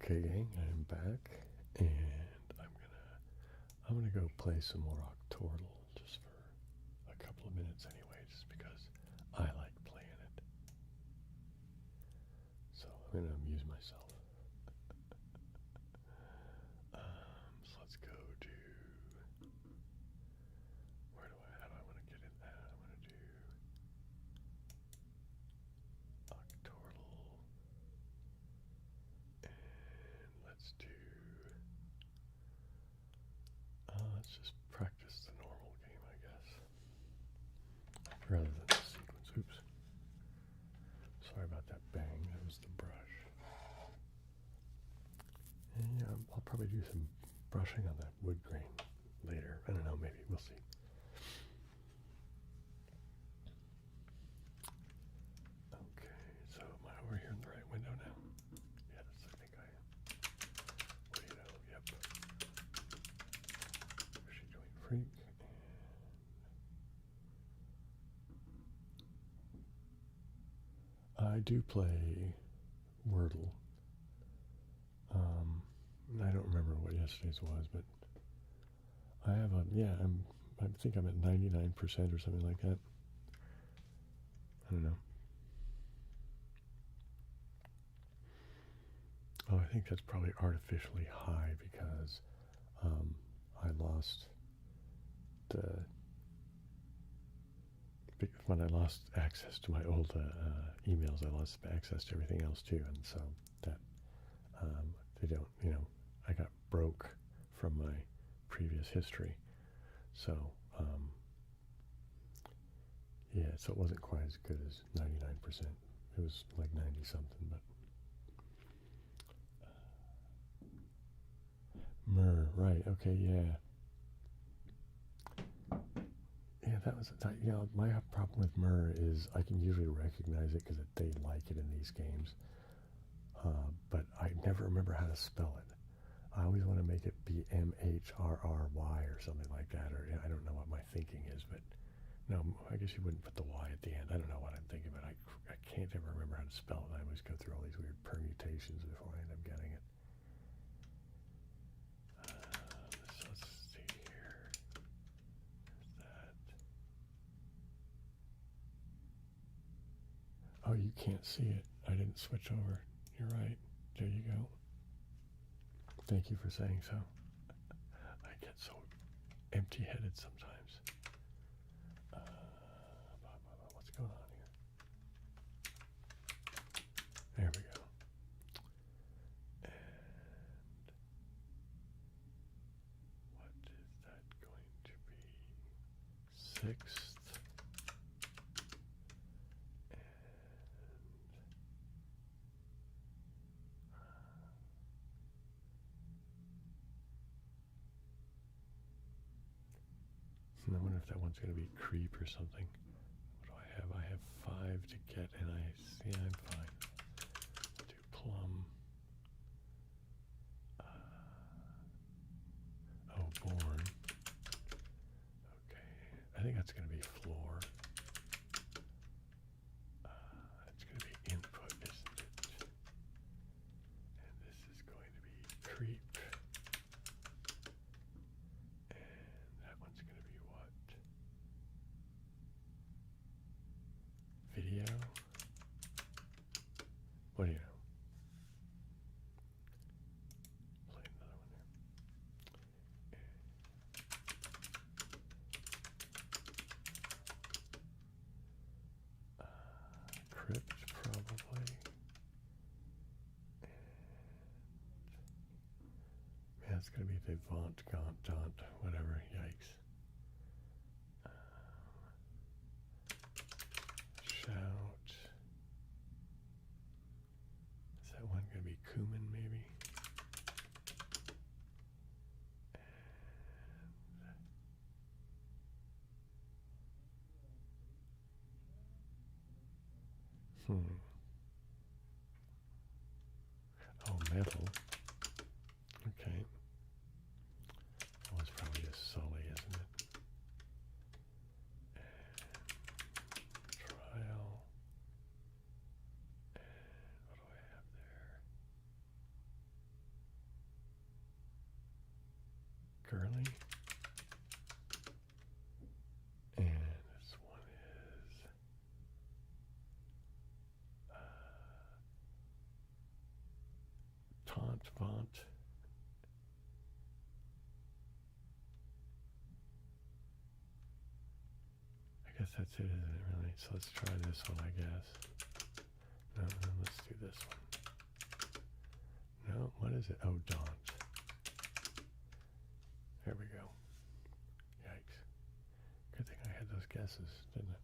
Okay, gang, I am back, and I'm gonna go play some more Octortle just for a couple of minutes anyway, just because I like playing it. So I'm gonna amuse myself. So let's go to how do I want to get in that? I'm gonna do Octortle, and let's just practice the normal game, I guess, rather than the sequence. Oops. Sorry about that bang. That was the brush. And yeah, I'll probably do some brushing on that wood grain later. I don't know, maybe. We'll see. Okay, so am I over here in the right window now? Yes, I think I am. Wait, yep. Where's she doing? Freak. I do play Wordle. I don't remember what yesterday's was, but I have I think I'm at 99% or something like that. I don't know. Oh, I think that's probably artificially high because I lost when I lost access to my old emails, I lost access to everything else too, and so that they don't, I got broke from my previous history, so yeah, so it wasn't quite as good as 99%. It was like 90 something, but Myrrh, right? Okay, yeah. Yeah, my problem with Myrrh is I can usually recognize it because they like it in these games, but I never remember how to spell it. I always want to make it be M-H-R-R-Y or something like that, or I don't know what my thinking is, but no, I guess you wouldn't put the Y at the end. I don't know what I'm thinking, but I can't ever remember how to spell it. I always go through all these weird permutations before I end up getting it. Let's see here. There's that. Oh, you can't see it. I didn't switch over. You're right. There you go. Thank you for saying so. I get so empty-headed sometimes. What's going on here? There we go. And what is that going to be? 6th. And I wonder if that one's going to be creep or something. What do I have? I have 5 to get, and I'm fine. I'll do plum. Born. Okay, I think that's going to be floor. It's going to be input, isn't it? And this is going to be creep. And that one's going to be what? Video? What do you know? Play another one there. Crypt, probably. And it's going to be the Vaunt, Gaunt, Daunt, whatever. Yikes. Shout. Is that one going to be Cumin, maybe? Oh, metal. Okay. That one's probably a Sully, isn't it? And trial. And what do I have there? girly. And this one is Taunt Vaunt. I guess that's it, isn't it, really? So let's try this one, I guess. No, let's do this one. No, what is it? Oh, Daunt. There we go. Yikes. Good thing I had those guesses, didn't it?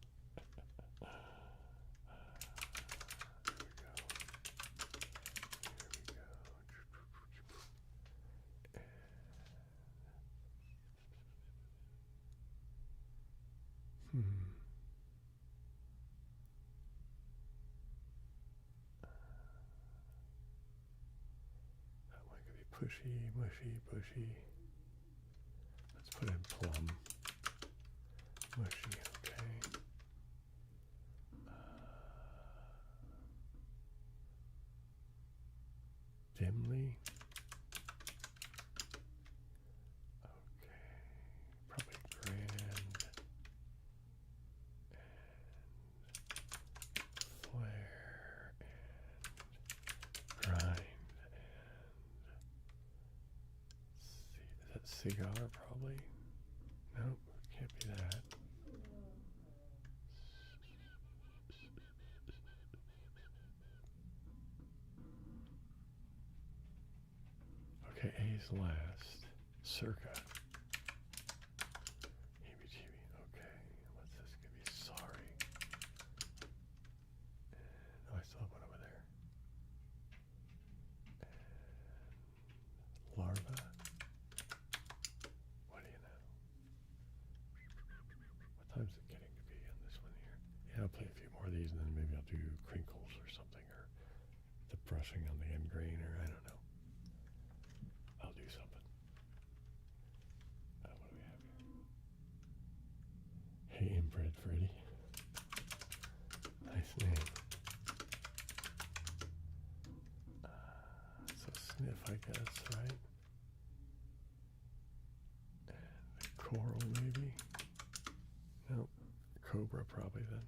That one could be pushy, mushy, bushy. Let's put in plum. Mushy, okay. Dimly. Okay. Probably grand. And flare. And grind. And is that cigar, probably? Nope, can't be that. Okay, A's last. Circa. Heebie-jeebie. Okay, what's this gonna be? Sorry. And, oh, I still have one over there. And larva. What do you know? What time's it getting to be on this one here? Yeah, I'll play a few more of these and then maybe I'll do crinkles or something, or the brushing on the end grain, or I don't know. I'll do something. What do we have here? Hey, Inbred Freddy. Nice name. So sniff, I guess, right? And coral, maybe? Nope. Cobra, probably then.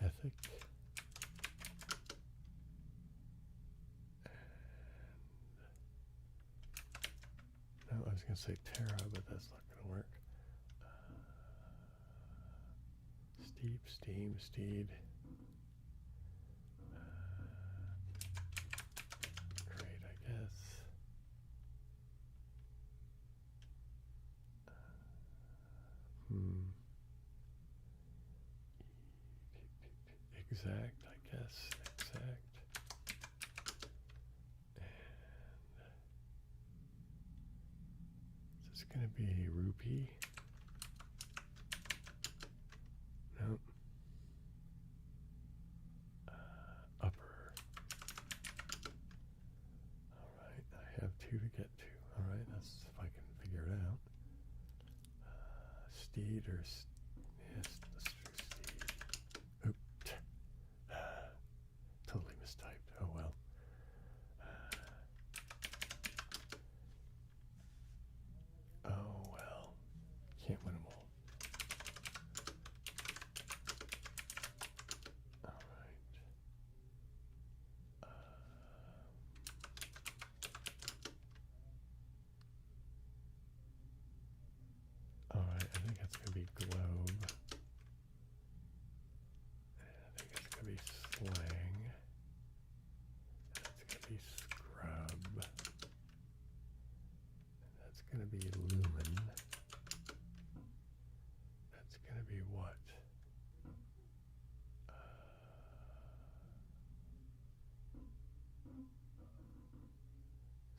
Ethic. No, I was going to say Terra, but that's not going to work. Steep, steam, steed. Great, I guess. Exact, I guess. Exact. And is this going to be rupee? Nope. Upper. Alright, I have two to get to. Alright, that's if I can figure it out. Steed or... yes, let's do steed. Oop. Totally mistyped. Oh well. Oh well. Can't win them all. Alright. Alright, I think that's going to be globe. And I think it's going to be slang. That's going to be scrub. And that's going to be lumen. That's going to be what?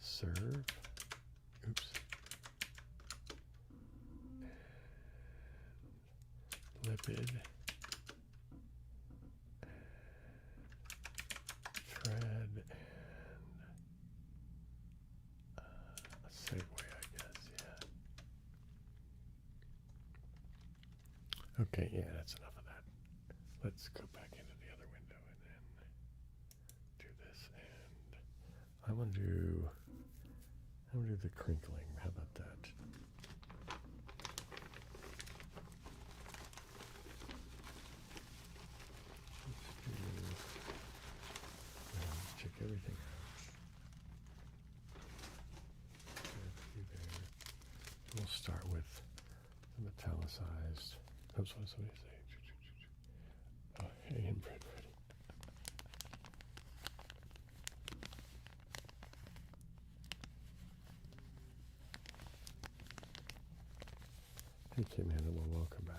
Serve. Oops. And lipid. Tread and a segue, I guess, yeah. Okay, yeah, that's enough of that. Let's go back into the other window and then do this. And I'm gonna do the crinkling. How about that? Check everything out. There. We'll start with the metallicized. Oops, what did somebody say? Oh, hey, inbred ready. Hey, Kim Hannibal, welcome back.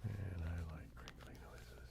And I like crinkly noises.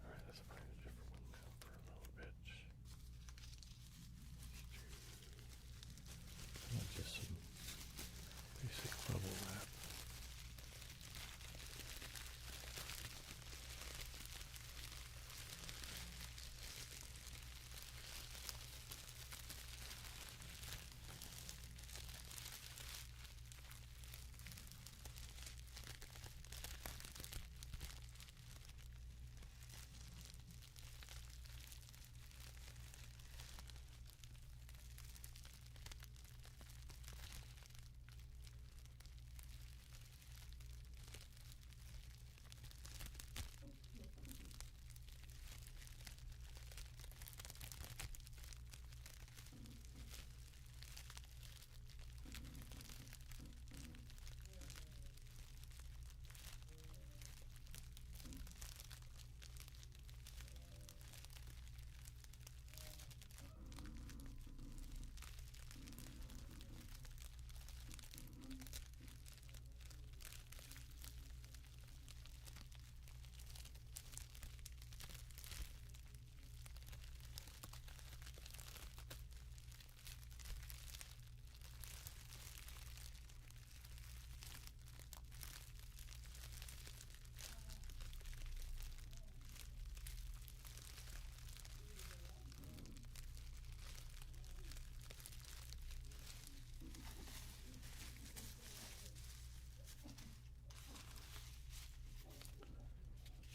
Alright, let's find a different one now for a little bit. Just some basic bubble wrap.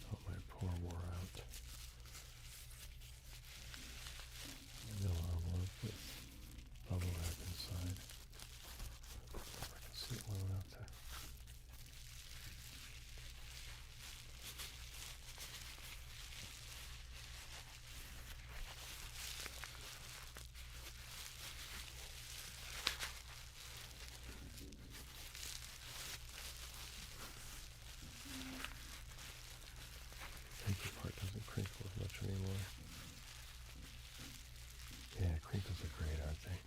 Oh, my pour wore out. Little envelope with bubble wrap inside. If I can see it well enough to. The pinky part doesn't crinkle as much anymore. Yeah, crinkles are great, aren't they?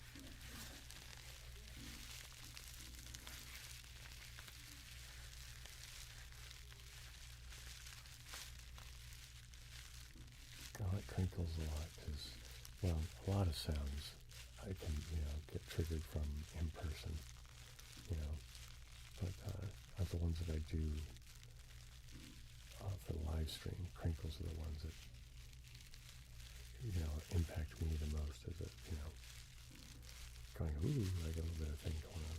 I like crinkles a lot because well, a lot of sounds I can, get triggered from in person, you know, but not the ones that I do for the live stream. Crinkles are the ones that, impact me the most as a, going, ooh, I got a little bit of thing going on.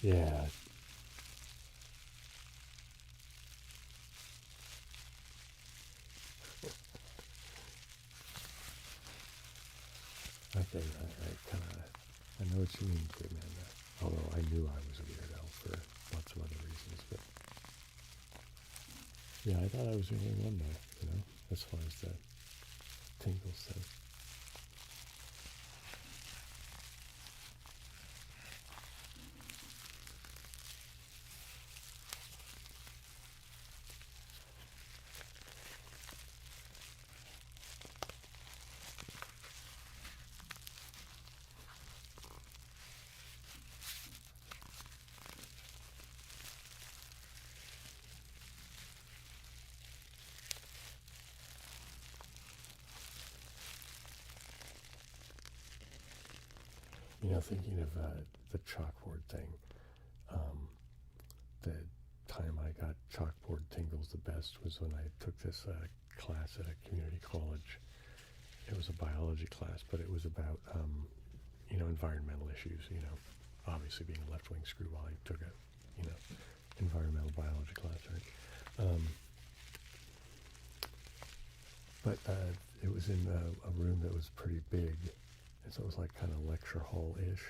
Yeah. Okay, I know what you mean, too, man. Although I knew I was a weirdo for lots of other reasons, but yeah, I thought I was the only one though, as far as the tingles thing. Thinking of the chalkboard thing, the time I got chalkboard tingles the best was when I took this class at a community college. It was a biology class, but it was about, environmental issues, obviously being a left-wing screwball, I took a, environmental biology class, right? But it was in a room that was pretty big, and so it was like kind of lecture hall-ish.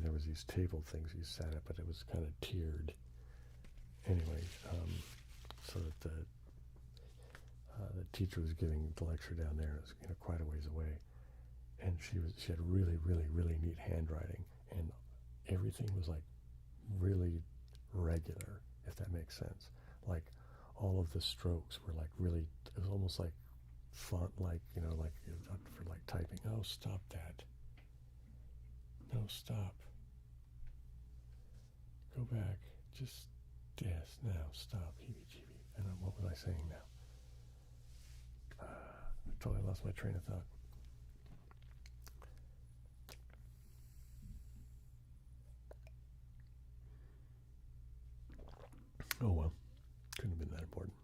There was these table things you sat at, but it was kind of tiered. Anyway, so that the teacher was giving the lecture down there. It was quite a ways away, and she had really, really, really neat handwriting, and everything was like really regular, if that makes sense. Like all of the strokes were like really. It was almost like font, like for like typing. Oh, stop that! No, stop. Go back. Just yes. Now stop. Heebie-jeebie. And what was I saying now? I totally lost my train of thought. Oh well, couldn't have been that important.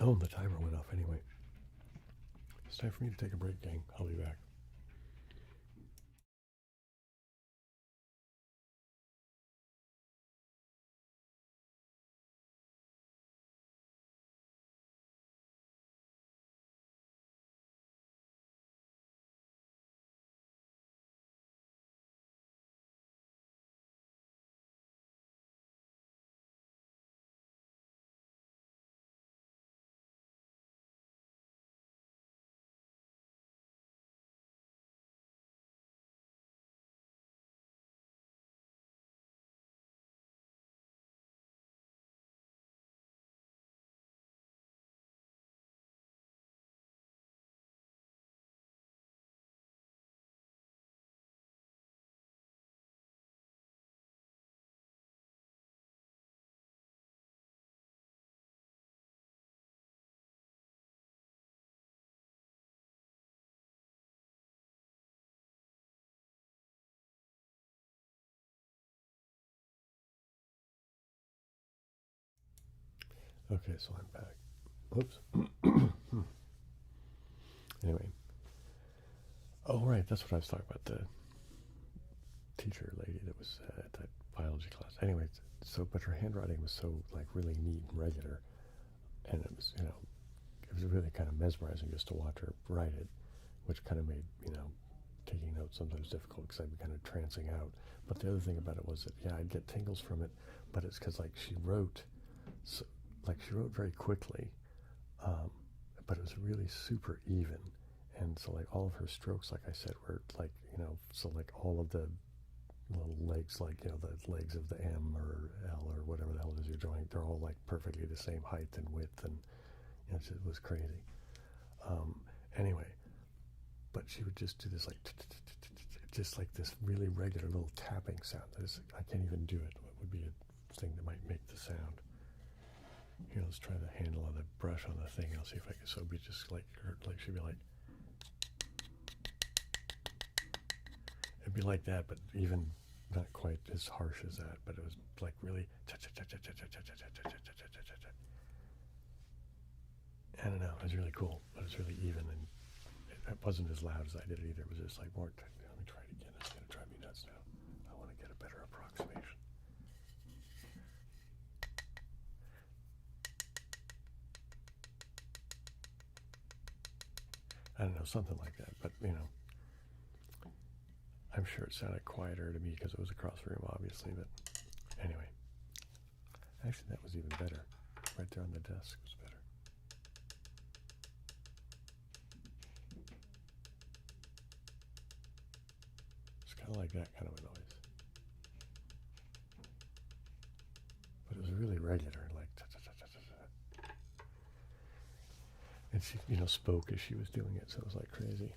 Oh, and the timer went off anyway. It's time for me to take a break, gang. I'll be back. Okay, so I'm back. Oops. Anyway. Oh, right, that's what I was talking about, the teacher lady that was at that biology class. Anyway, so, but her handwriting was so, like, really neat and regular, and it was, it was really kind of mesmerizing just to watch her write it, which kind of made, taking notes sometimes difficult because I'd be kind of trancing out. But the other thing about it was that, yeah, I'd get tingles from it, but it's because, like, she wrote very quickly, but it was really super even. And so, like, all of her strokes, like I said, were, like, so, like, all of the little legs, like, the legs of the M or L or whatever the hell it is you're drawing, they're all, like, perfectly the same height and width, and, it was crazy. Anyway, but she would just do this, like, just like this really regular little tapping sound. I can't even do it. What would be a thing that might make the sound? Here, let's try the handle of the brush on the thing. I'll see if I can. So it'd be just like she'd be like, it'd be like that, but even not quite as harsh as that. But it was like really. I don't know. It was really cool, but it was really even, and it wasn't as loud as I did it either. It was just like more. Let me try it again. It's gonna drive me nuts now. I want to get a better approximation. I don't know, something like that. But I'm sure it sounded quieter to me because it was across the room, obviously. But anyway, actually, that was even better. Right there on the desk was better. It's kind of like that kind of a noise. But it was really regular, like and she, spoke as she was doing it, so it was like crazy.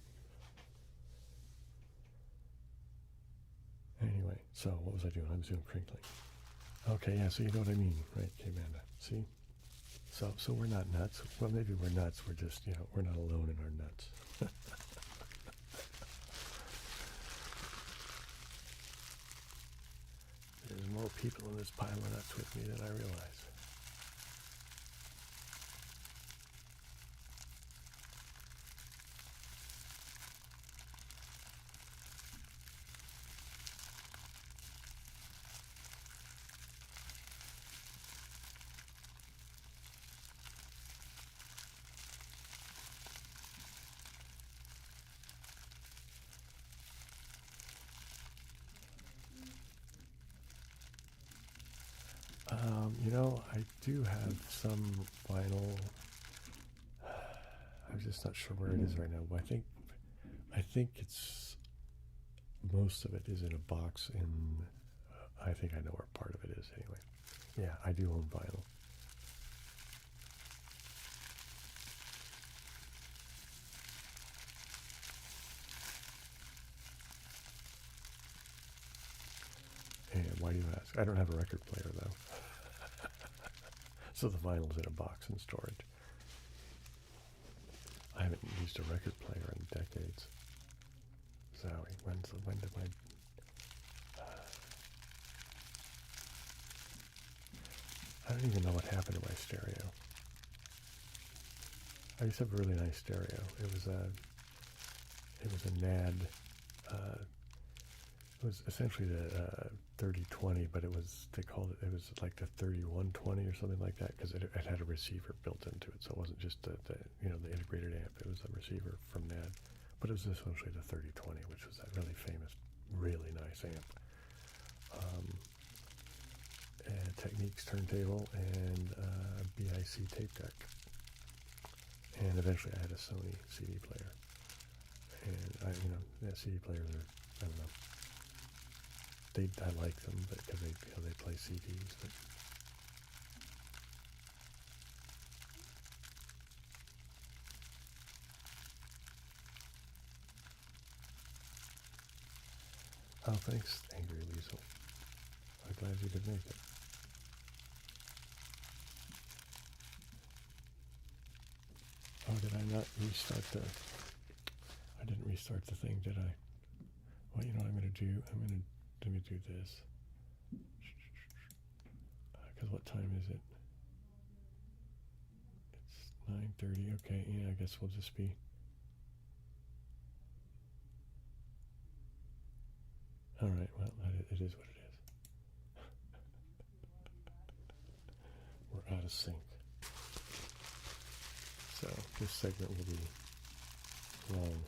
Anyway, so what was I doing? I was doing crinkling. Okay, yeah, so you know what I mean, right, okay, Amanda? See? So we're not nuts. Well, maybe we're nuts. We're just, we're not alone in our nuts. There's more people in this pile of nuts with me than I realize. I do have some vinyl. I'm just not sure where it is right now. But I think it's most of it is in a box in. I think I know where part of it is anyway. Yeah, I do own vinyl. And why do you ask? I don't have a record player though. So the vinyl's in a box in storage. I haven't used a record player in decades. Zowie, when did my... I don't even know what happened to my stereo. I used to have a really nice stereo. It was a NAD. It was essentially the 3020, but they called it was like the 3120 or something like that, because it had a receiver built into it, so it wasn't just the integrated amp. It was a receiver from NAD, but it was essentially the 3020, which was that really famous, really nice amp. And Techniques turntable and BIC tape deck, and eventually I had a Sony CD player. And CD players are, I don't know. I like them because they play CDs. But oh, thanks, Angry Weasel. I'm glad you could make it. Oh, did I not restart I didn't restart the thing, did I? Well, you know what I'm going to do? Let me do this. Because what time is it? 9:30. Okay, yeah, I guess we'll just be. All right. Well, it is what it is. We're out of sync. So this segment will be long.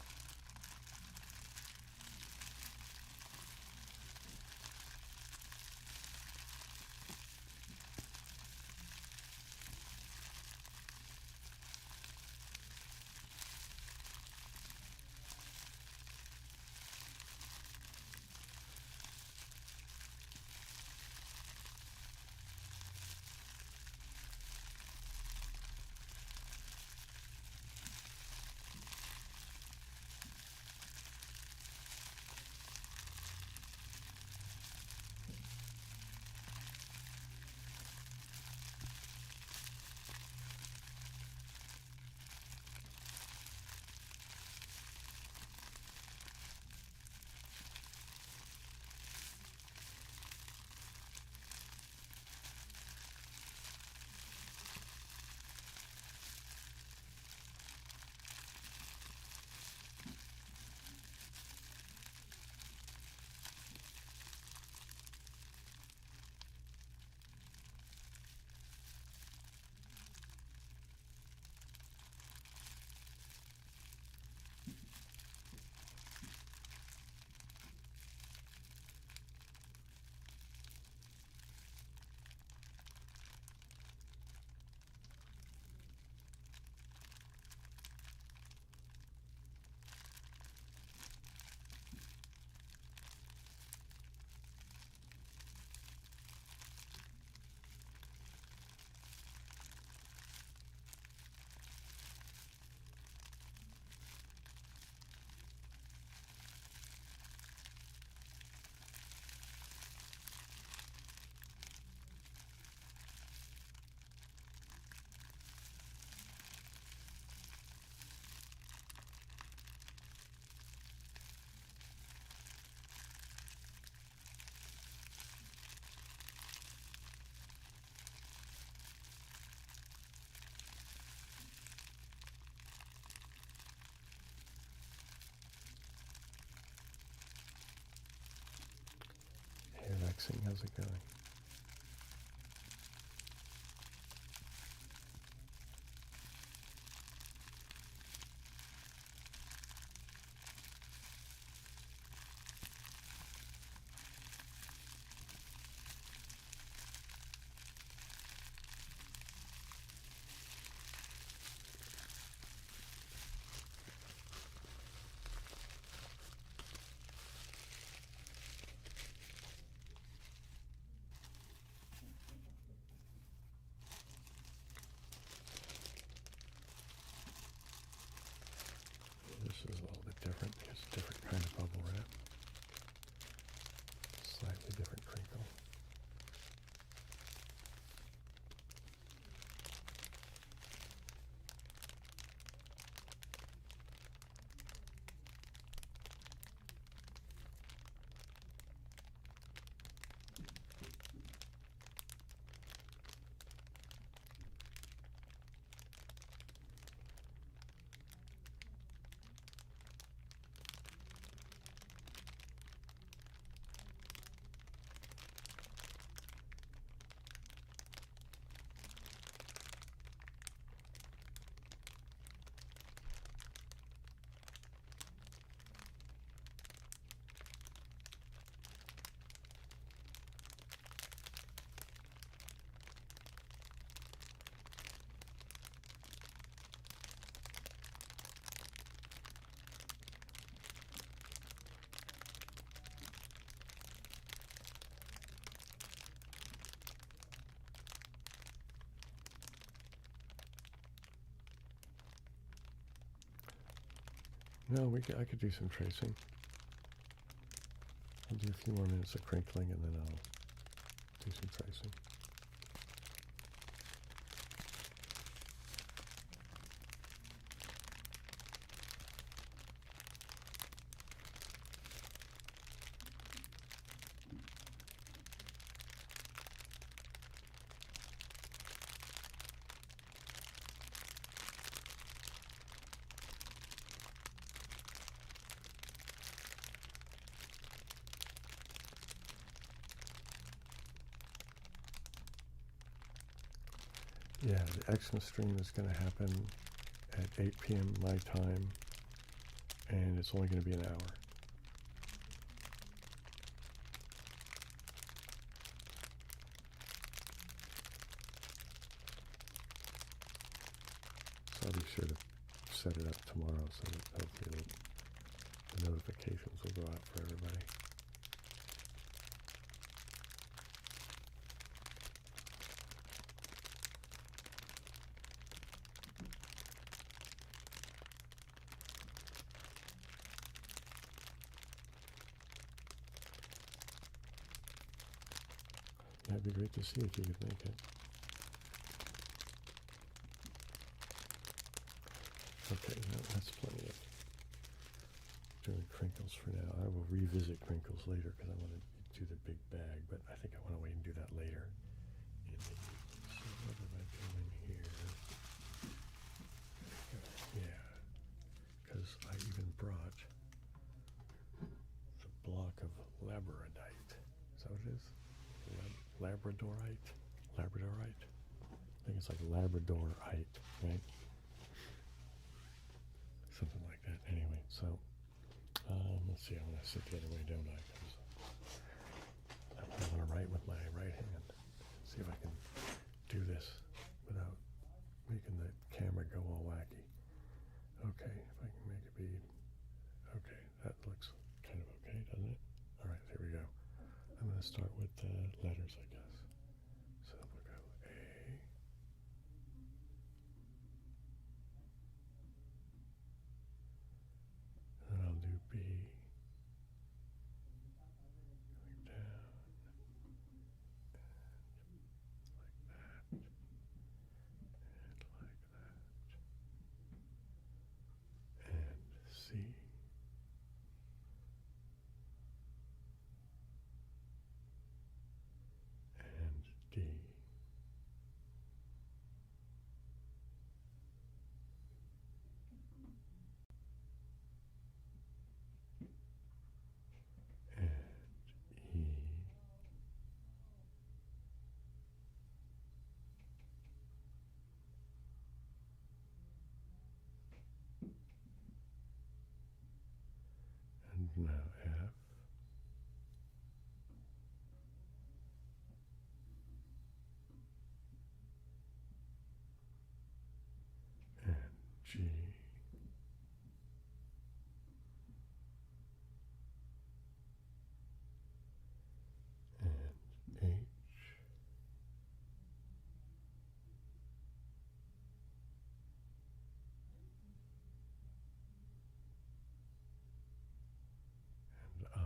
Hey, Lexing, how's it going? This is a little bit different. Here's a different kind of bubble wrap. Slightly different crinkle. No, I could do some tracing. I'll do a few more minutes of crinkling and then I'll do some tracing. Yeah, the Xmas stream is going to happen at 8 p.m. my time, and it's only going to be an hour. So I'll be sure to set it up tomorrow so that hopefully the notifications will go out for everybody. That'd be great to see if you could make it. Okay, no, that's plenty of doing crinkles for now. I will revisit crinkles later because I want to do the big bag, but I think I want to wait and do that later. So what am I doing here? Yeah, because I even brought the block of labradorite. Is that what it is? Labradorite? Labradorite? I think it's like labradorite, right? Something like that. Anyway, so let's see. I'm going to sit the other way, don't I? Because I want to write with my right hand. See if I can do this without making the camera go all wacky. Okay, if I can make it be. Okay, that looks kind of okay, doesn't it? All right, here we go. I'm going to start with letters, I guess. So we'll go A. And I'll do B. Going down. And like that. And C. And D. And E. And now F. And G. And H. And I.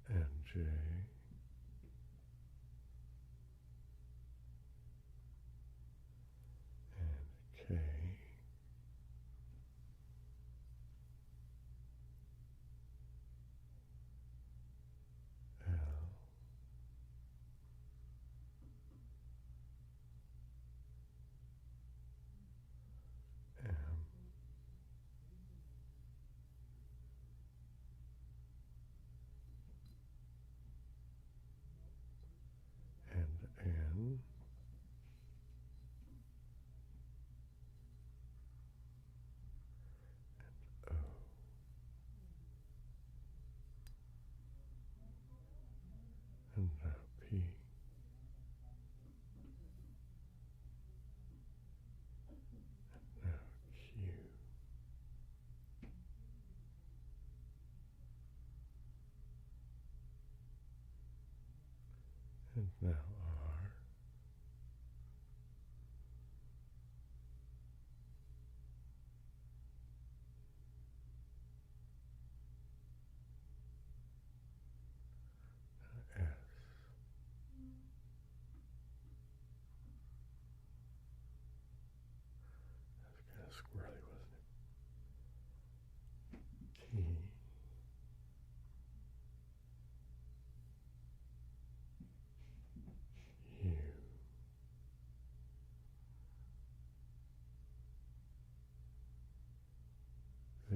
And J. And K. L. M. And N. O. And now P. Now Q. And now R. S. That's kind of squirrely, wasn't it? T. U. V.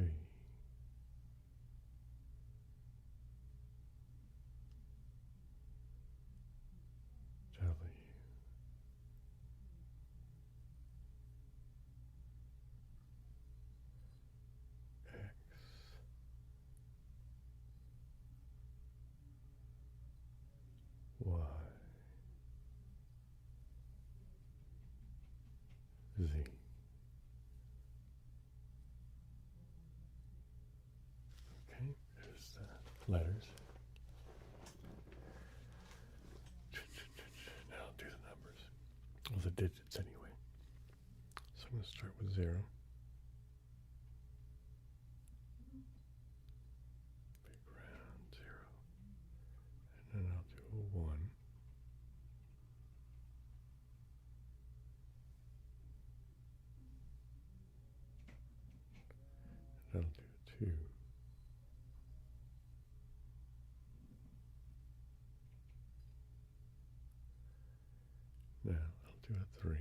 Z. Okay, there's the letters. Now I'll do the numbers. Well, the digits anyway. So I'm going to start with 0. Big round 0. And then I'll do a 1. And I'll do a 2. Now I'll do a 3.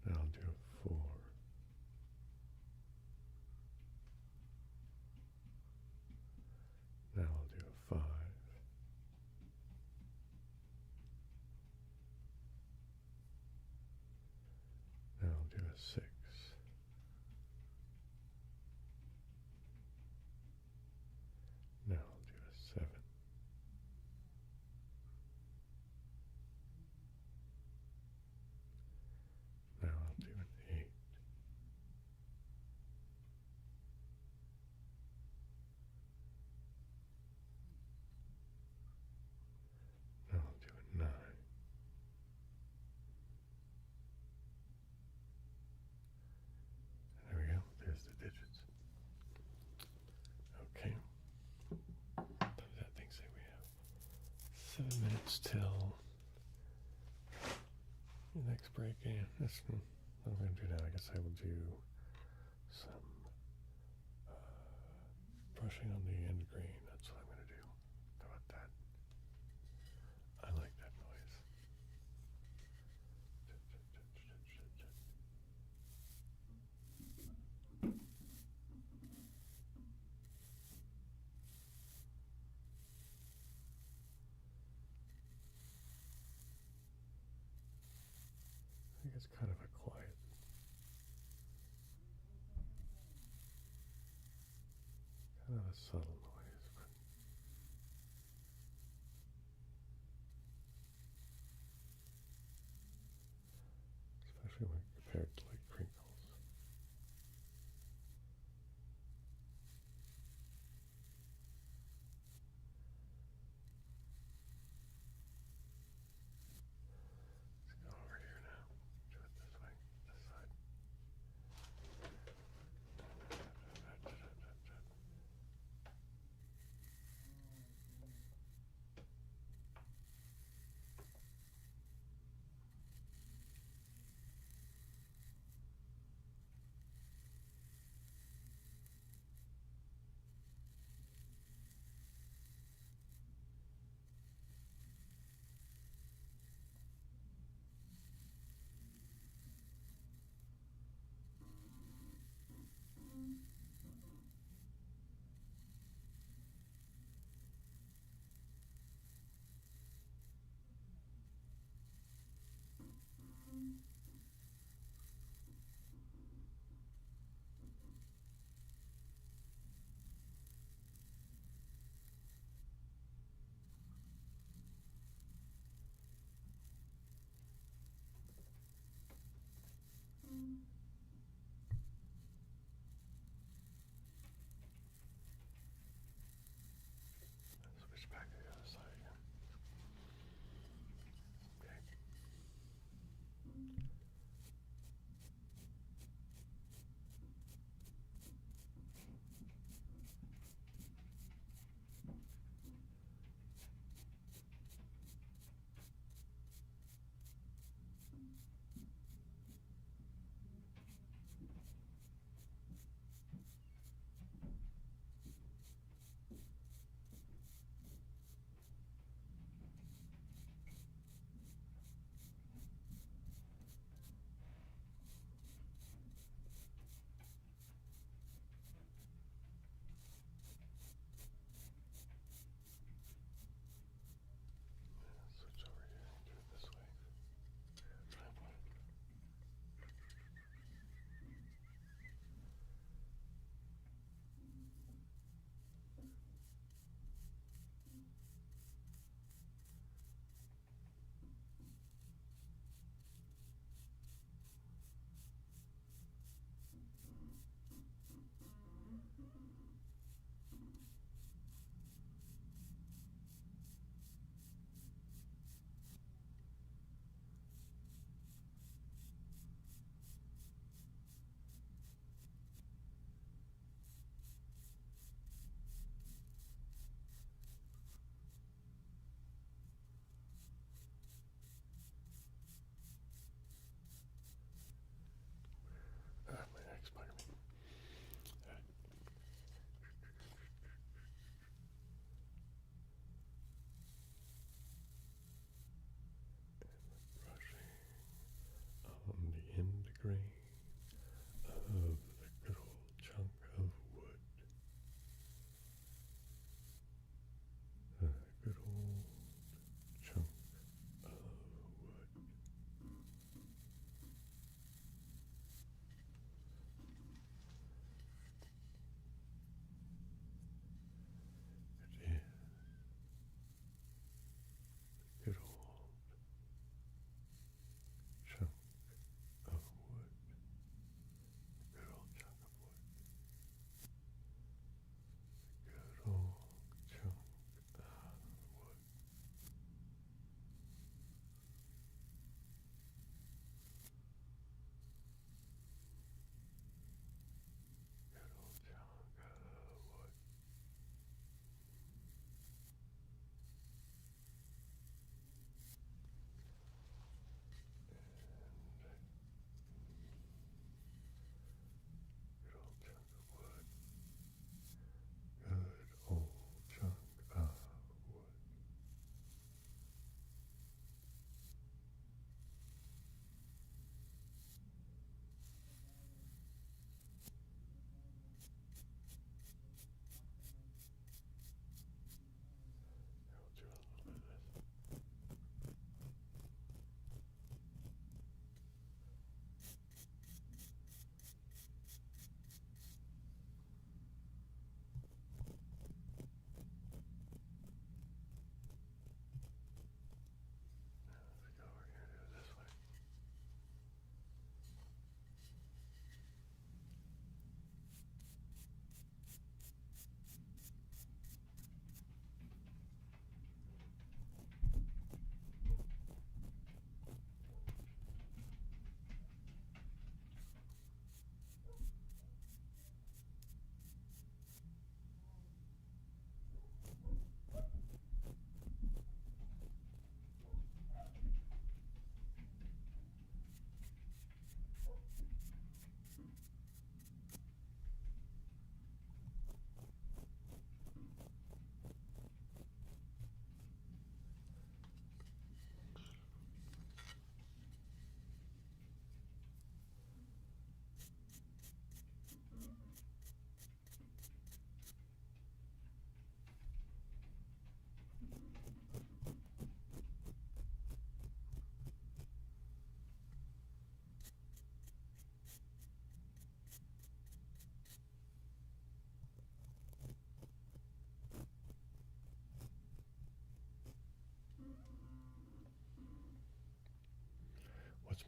Now I'll do a 4. Now I'll do a 5. Now I'll do a 6. Now I'll do a 7. Now I'll do an 8. Now I'll do a 9. There we go. There's the digits. Okay. What does that thing say we have? 7 minutes till the next break. And that's what I'm going to do now. I guess I will do some brushing on the end grain. That's what I'm going to do. How about that? I like that noise. I think it's kind of a quiet, kind of a subtle noise, but especially when compared to like crinkles. Let's go over here now. Do it this way, this side.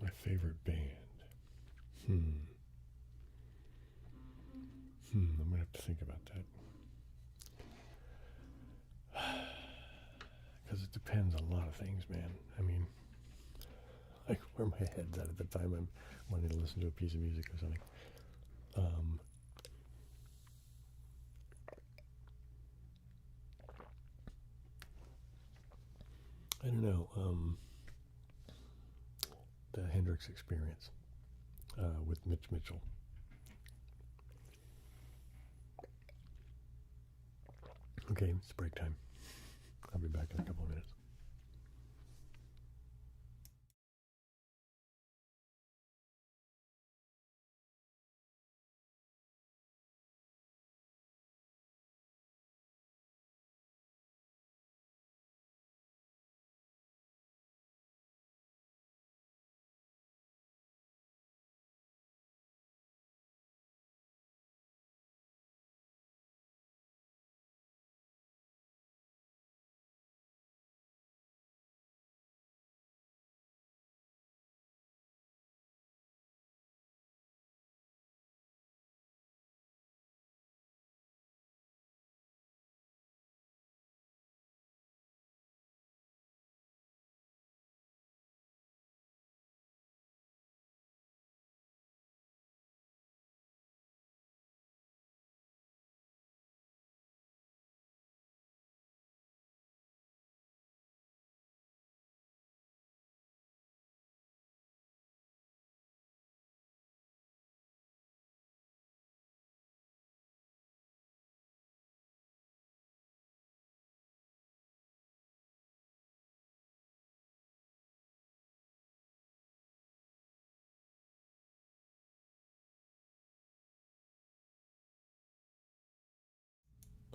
My favorite band. I'm gonna have to think about that. Because it depends on a lot of things, man. I mean, like where my head's at the time I'm wanting to listen to a piece of music or something. I don't know. The Hendrix Experience with Mitch Mitchell. Okay, it's break time. I'll be back in a couple of minutes.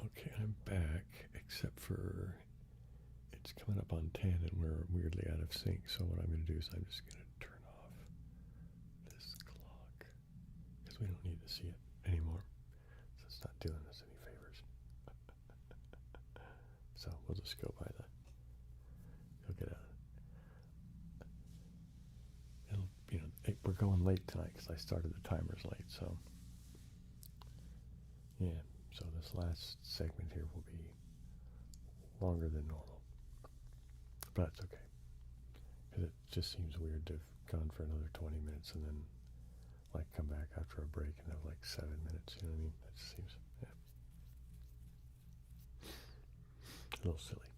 Okay, I'm back, except for it's coming up on 10 and we're weirdly out of sync. So what I'm going to do is I'm just going to turn off this clock because we don't need to see it anymore. So it's not doing us any favors. So we'll just go by that. You'll get we're going late tonight because I started the timers late. So yeah. So this last segment here will be longer than normal. But that's okay. Because it just seems weird to have gone for another 20 minutes and then like come back after a break and have like 7 minutes. You know what I mean? That just seems, a little silly.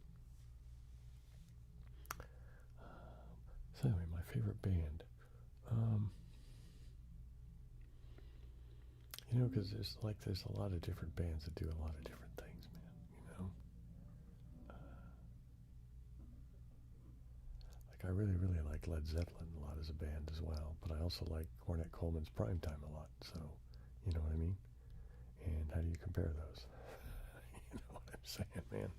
So anyway, my favorite band. Because there's a lot of different bands that do a lot of different things, man. I really, really like Led Zeppelin a lot as a band as well, but I also like Ornette Coleman's Primetime a lot. So, you know what I mean? And how do you compare those? You know what I'm saying, man?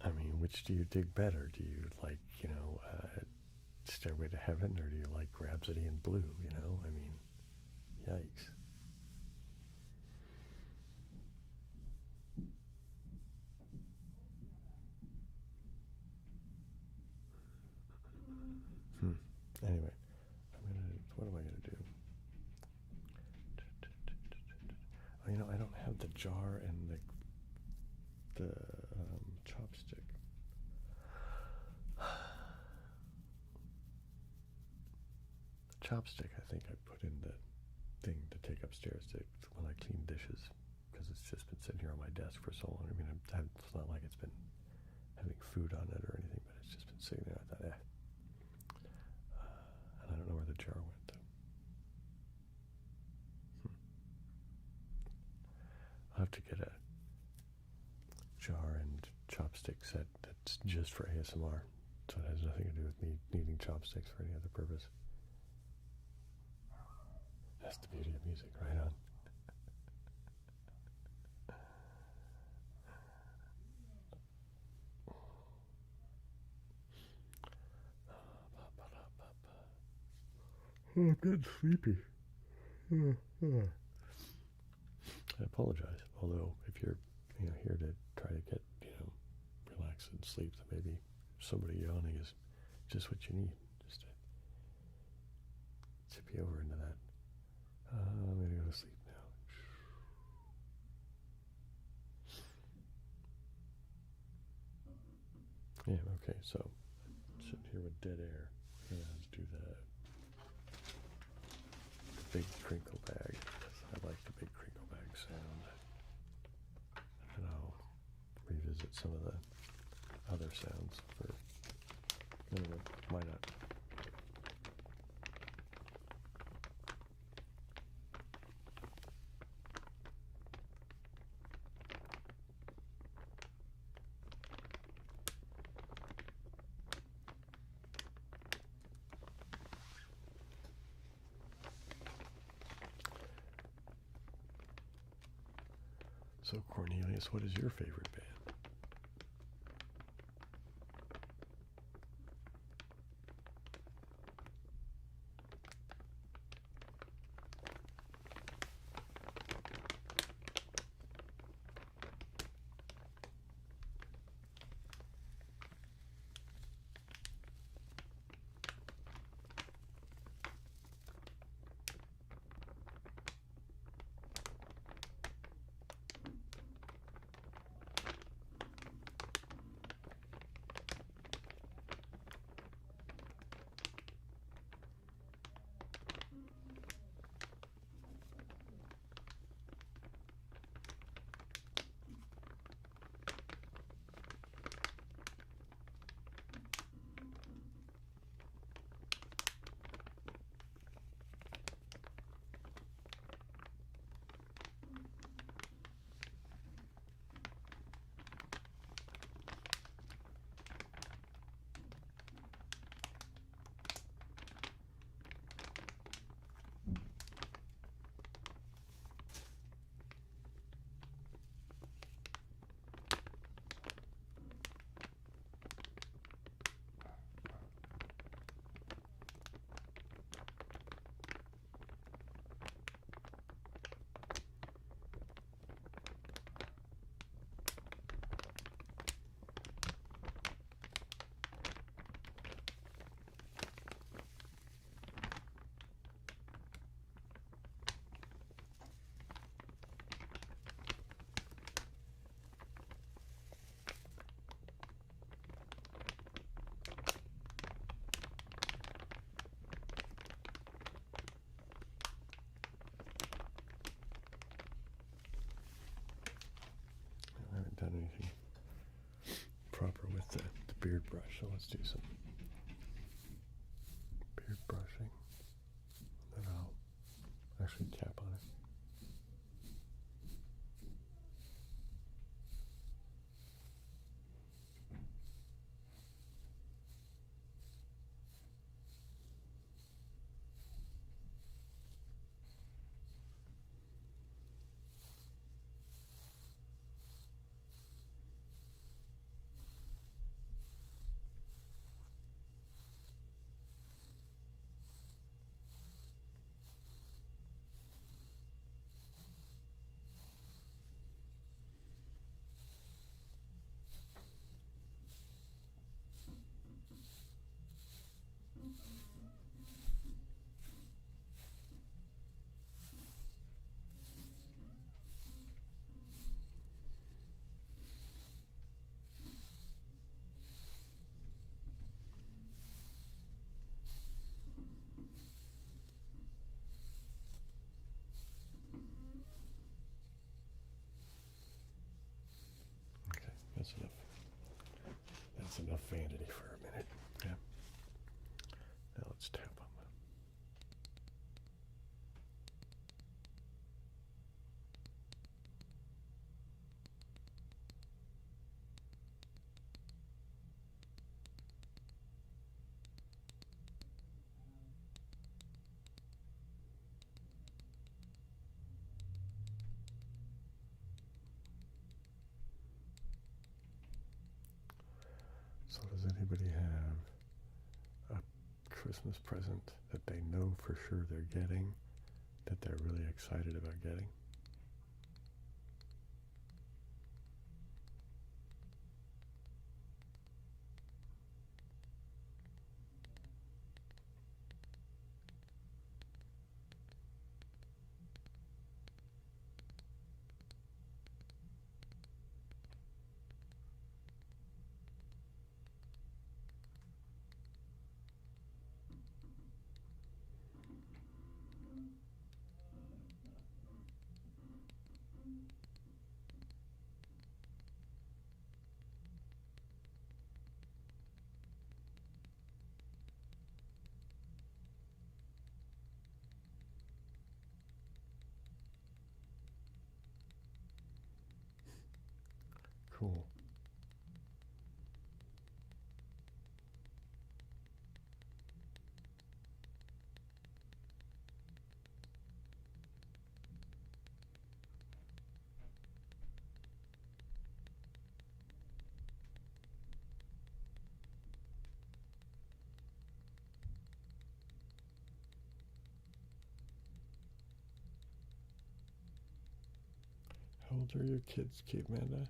I mean, which do you dig better? Do you like, Stairway to Heaven, or do you like Rhapsody in Blue? I mean, yikes. Anyway, what am I gonna do? Oh, I don't have the jar and the chopstick. The chopstick, I think I put in the thing to take upstairs when I clean dishes, because it's just been sitting here on my desk for so long. I mean, it's not like it's been having food on it or anything, but it's just been sitting there. I thought, and I don't know where the jar went, though. I'll have to get a jar and chopstick set that's just for ASMR, so it has nothing to do with me needing chopsticks for any other purpose. That's the beauty of music, right on. Oh, I'm getting sleepy. I apologize. Although, if you're here to try try to get, relaxed and sleep, then maybe somebody yawning is just what you need, just to tip you over into that. I'm going to go to sleep now. Yeah, okay, so sitting here with dead air. Yeah, let's do that. Big crinkle bag. I like the big crinkle bag sound. And I'll revisit some of the other sounds for, why not? So Cornelius, what is your favorite band? I haven't done anything proper with the beard brush, so let's do some beard brushing. Then I'll actually tap on it. Okay, that's enough. That's enough vanity for a minute. Yeah. Now let's tap on them. So does anybody have a Christmas present that they know for sure they're getting, that they're really excited about getting? Cool. How old are your kids, Kate Amanda?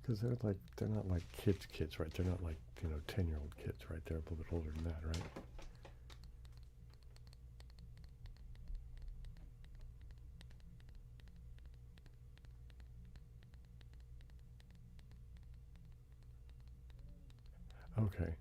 Because they're not like kids, right? They're not like 10-year-old kids, right? They're a little bit older than that, right? Okay.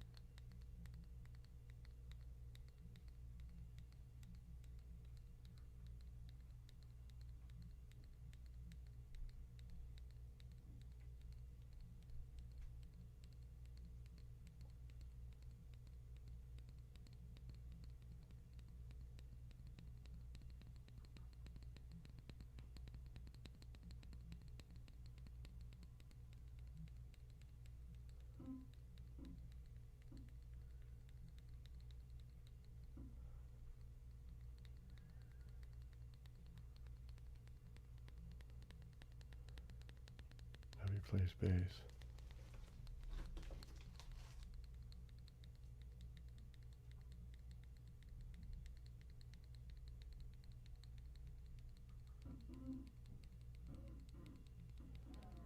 How he plays bass.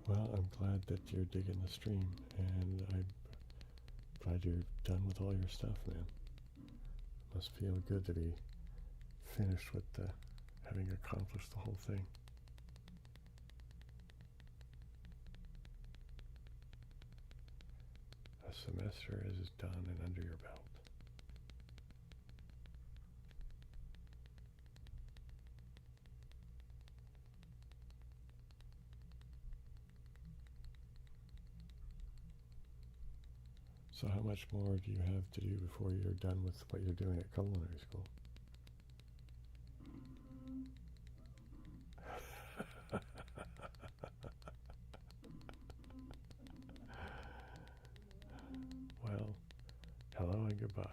Well, I'm glad that you're digging the stream, and I'm glad you're done with all your stuff, man. Must feel good to be finished with having accomplished the whole thing. A semester is done and under your belt. So how much more do you have to do before you're done with what you're doing at culinary school? Well, hello and goodbye.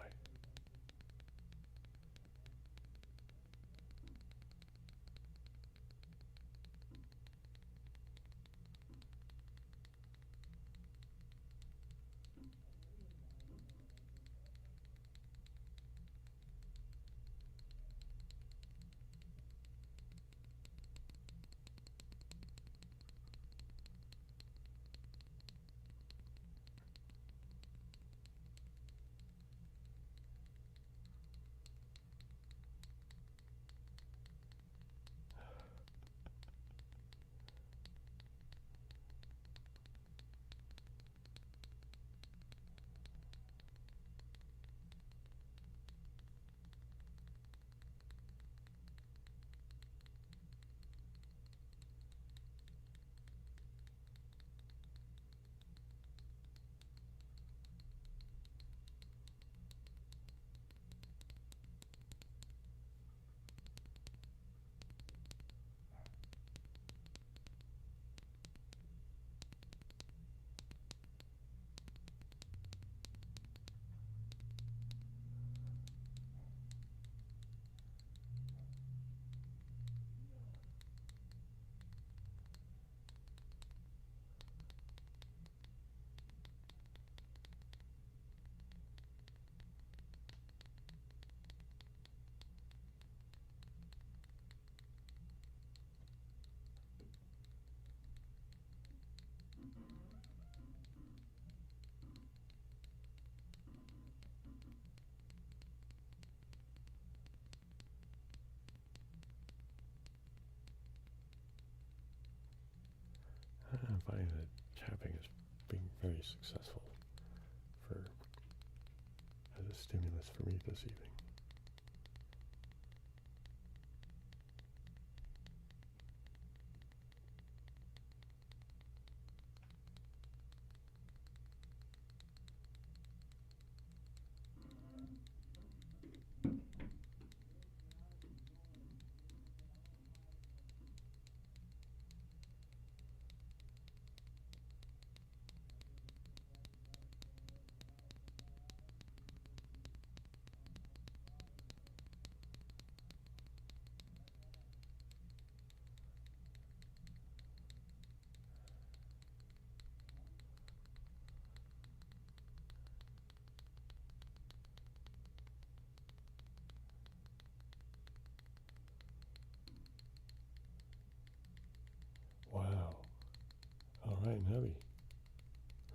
I'm finding that tapping is being very successful as a stimulus for me this evening. heavy.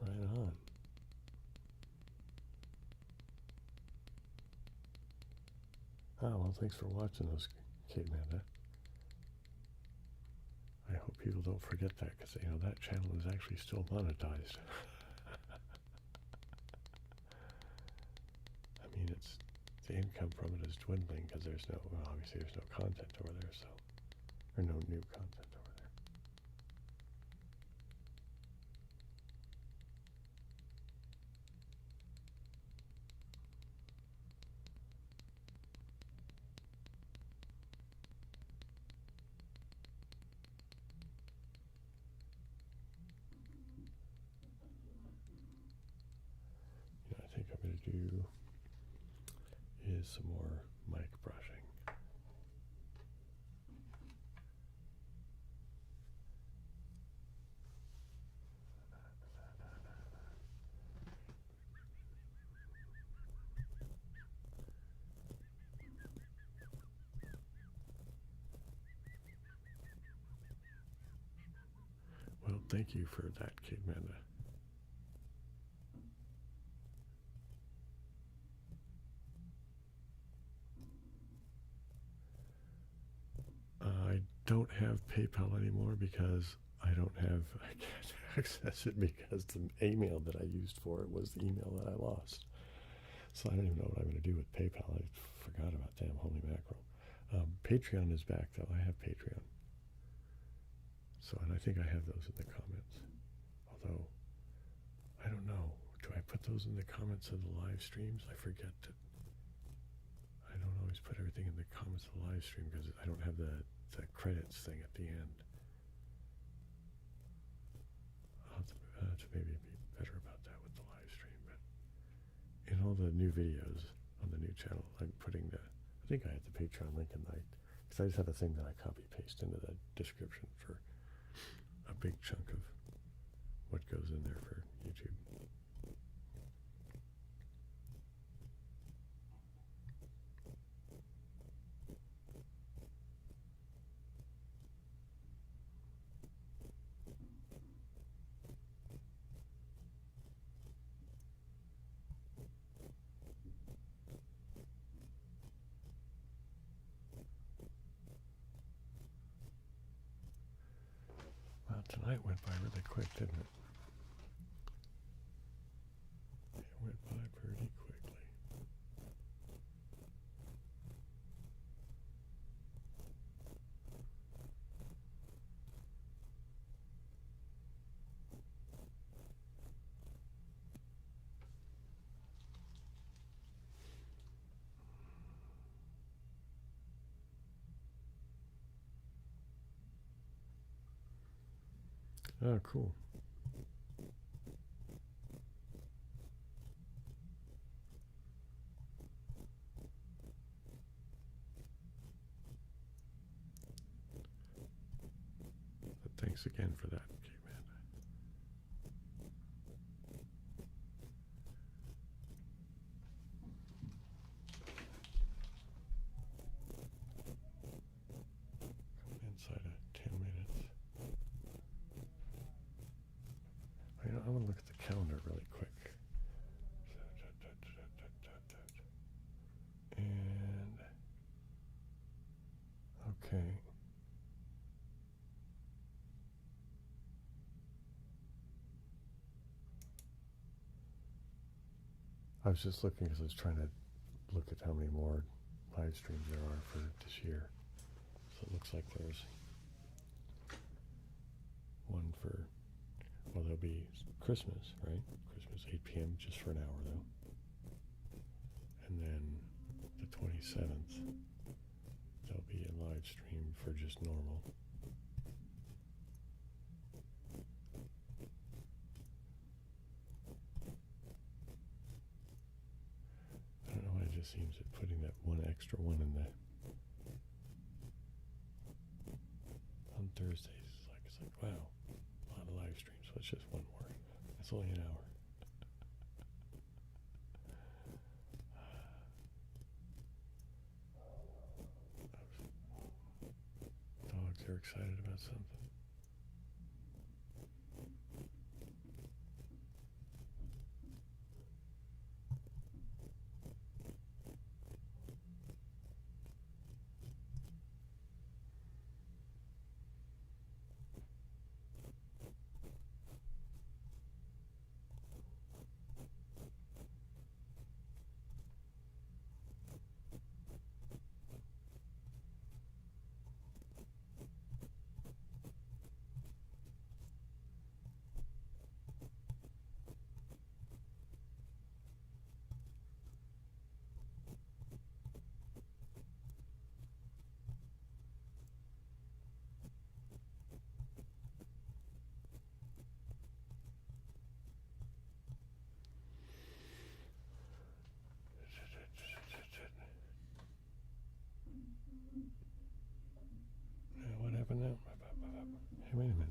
Right on. Oh, well, thanks for watching those, Kate Manda. I hope people don't forget that, because, you know, that channel is actually still monetized. I mean, it's, the income from it is dwindling because there's no, well, obviously there's no content over there, so, or no new content over there. You know, I think I'm going to do is some more mic brushing. Well, thank you for that, Kate Manda. I don't have PayPal anymore because I can't access it because the email that I used for it was the email that I lost. So I don't even know what I'm going to do with PayPal. I forgot about damn holy mackerel. Patreon is back though. I have Patreon. So, and I think I have those in the comments. Although, I don't know. Do I put those in the comments of the live streams? I forget that. I don't always put everything in the comments of the live stream because I don't have the credits thing at the end. I'll have to maybe be better about that with the live stream. But in all the new videos on the new channel, I'm putting the, I think I had the Patreon link in the, because I just have a thing that I copy paste into the description for a big chunk of what goes in there for YouTube. Well, tonight went by really quick, didn't it? It went by pretty quickly. Oh, cool. But thanks again for that, Kate Manda. Coming inside of 10 minutes. You know, I'm going to look at the calendar really quick. And, okay. I was just looking because I was trying to look at how many more live streams there are for this year. So it looks like there's one for, well, there'll be Christmas, right? Christmas, 8 p.m., just for an hour, though. And then the 27th, there'll be a live stream for just normal. I don't know why it just seems that putting that one extra one in the, on Thursdays, it's like, wow, a lot of live streams, so it's just one more. It's only an hour. Dogs are excited about something.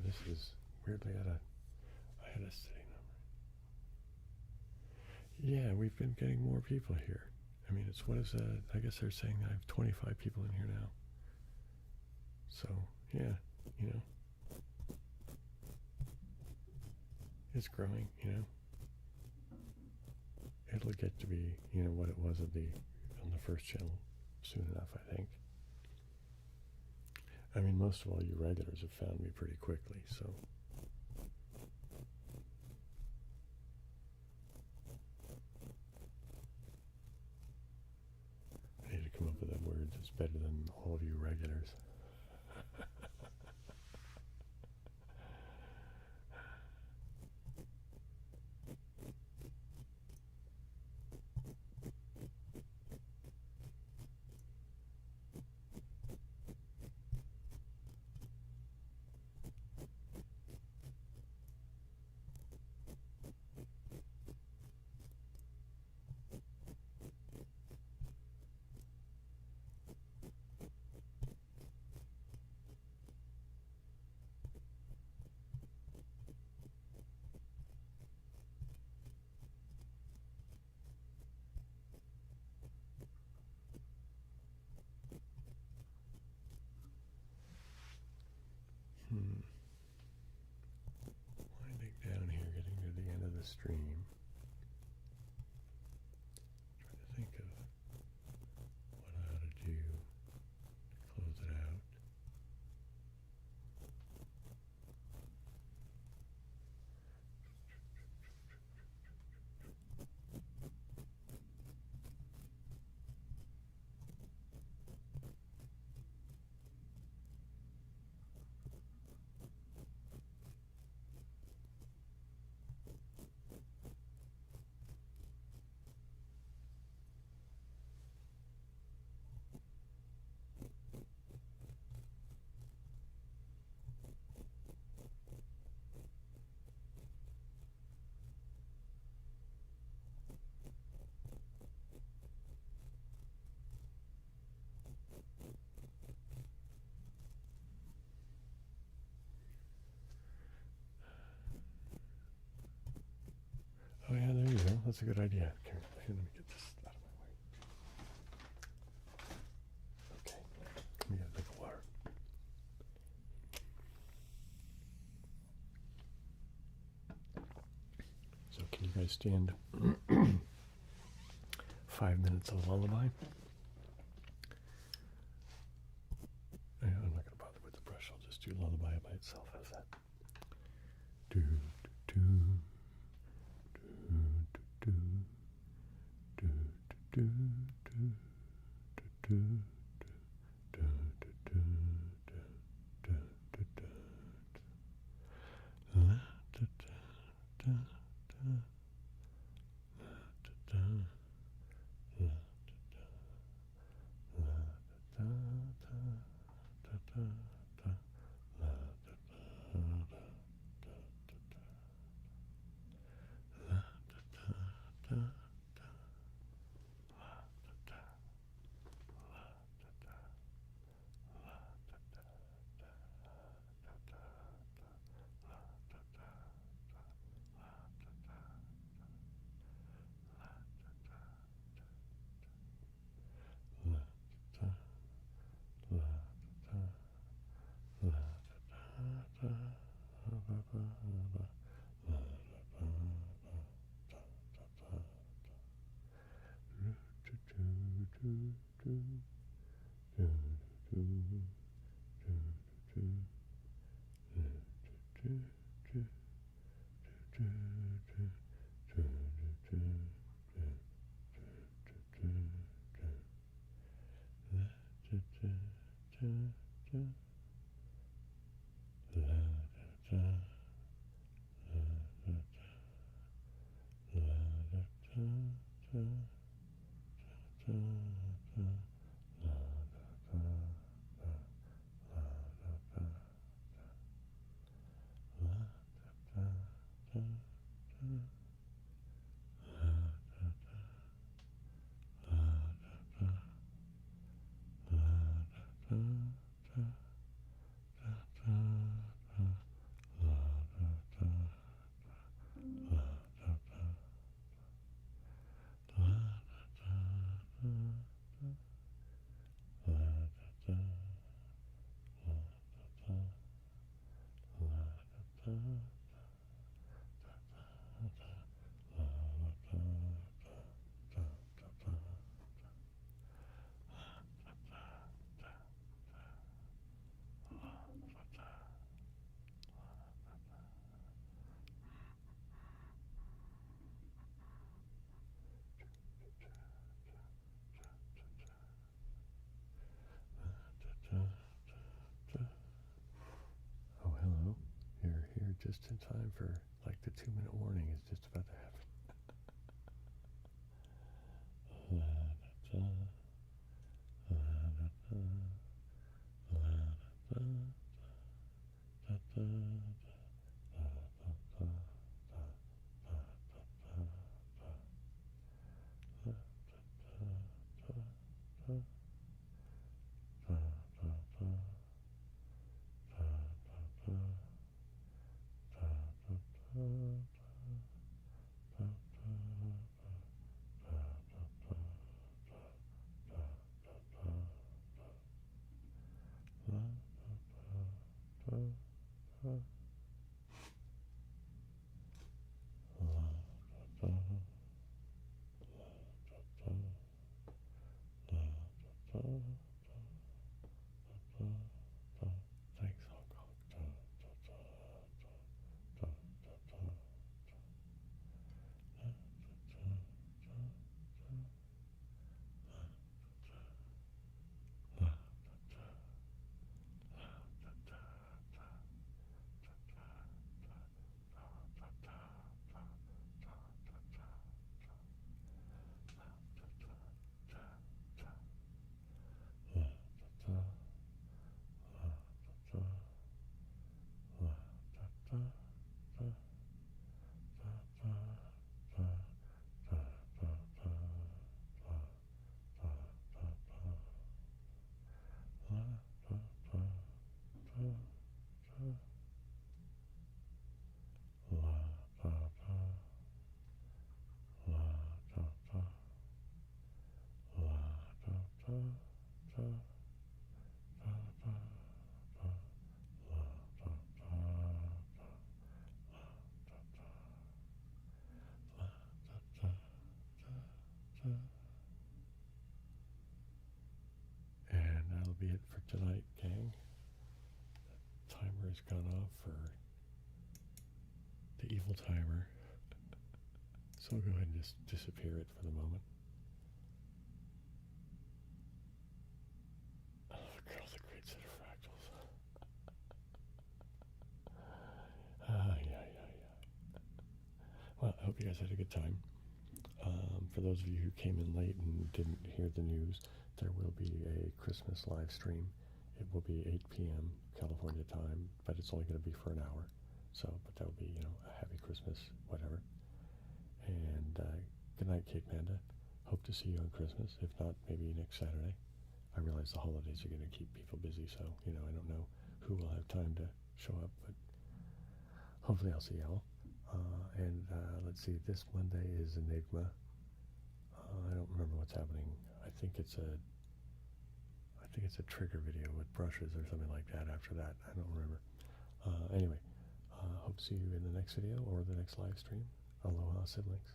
this is weirdly I had a city number. Yeah, we've been getting more people here. I mean, it's what is that? I guess they're saying I have 25 people in here now. So yeah, you know, it's growing. You know, it'll get to be what it was on the first channel soon enough, I think. I mean, most of all you regulars have found me pretty quickly, so. I need to come up with a word that's better than all of you regulars. Winding down here, getting to the end of the stream. Trying to think of what I ought to do to close it out. Oh yeah, there you go. That's a good idea. Here, let me get this out of my way. Okay, let me get a drink of water. So can you guys stand 5 minutes of lullaby? I'm not going to bother with the brush. I'll just do lullaby by itself. How's that? Do, do, do, do, do, do, do, do, do, do, do, do, do. La da da da da, la da da, la da da, la da da da da da, la da da da da da, la da da da. just in time for like the 2-minute warning is just about to happen. Thanks, Hong Kong. And that'll be it for tonight, gang. The timer has gone off for the evil timer. So I'll go ahead and just disappear it for the moment. Oh, look at all the great set of fractals. Yeah. Well, I hope you guys had a good time. For those of you who came in late and didn't hear the news, there will be a Christmas live stream. It will be 8 p.m. California time, but it's only going to be for an hour. So, but that will be, a happy Christmas, whatever. And good night, Kate Panda. Hope to see you on Christmas. If not, maybe next Saturday. I realize the holidays are going to keep people busy, so, I don't know who will have time to show up, but hopefully I'll see y'all. And let's see, this Monday is Enigma. I don't remember what's happening. I think it's a trigger video with brushes or something like that after that. I don't remember. Anyway, hope to see you in the next video or the next live stream. Aloha, siblings.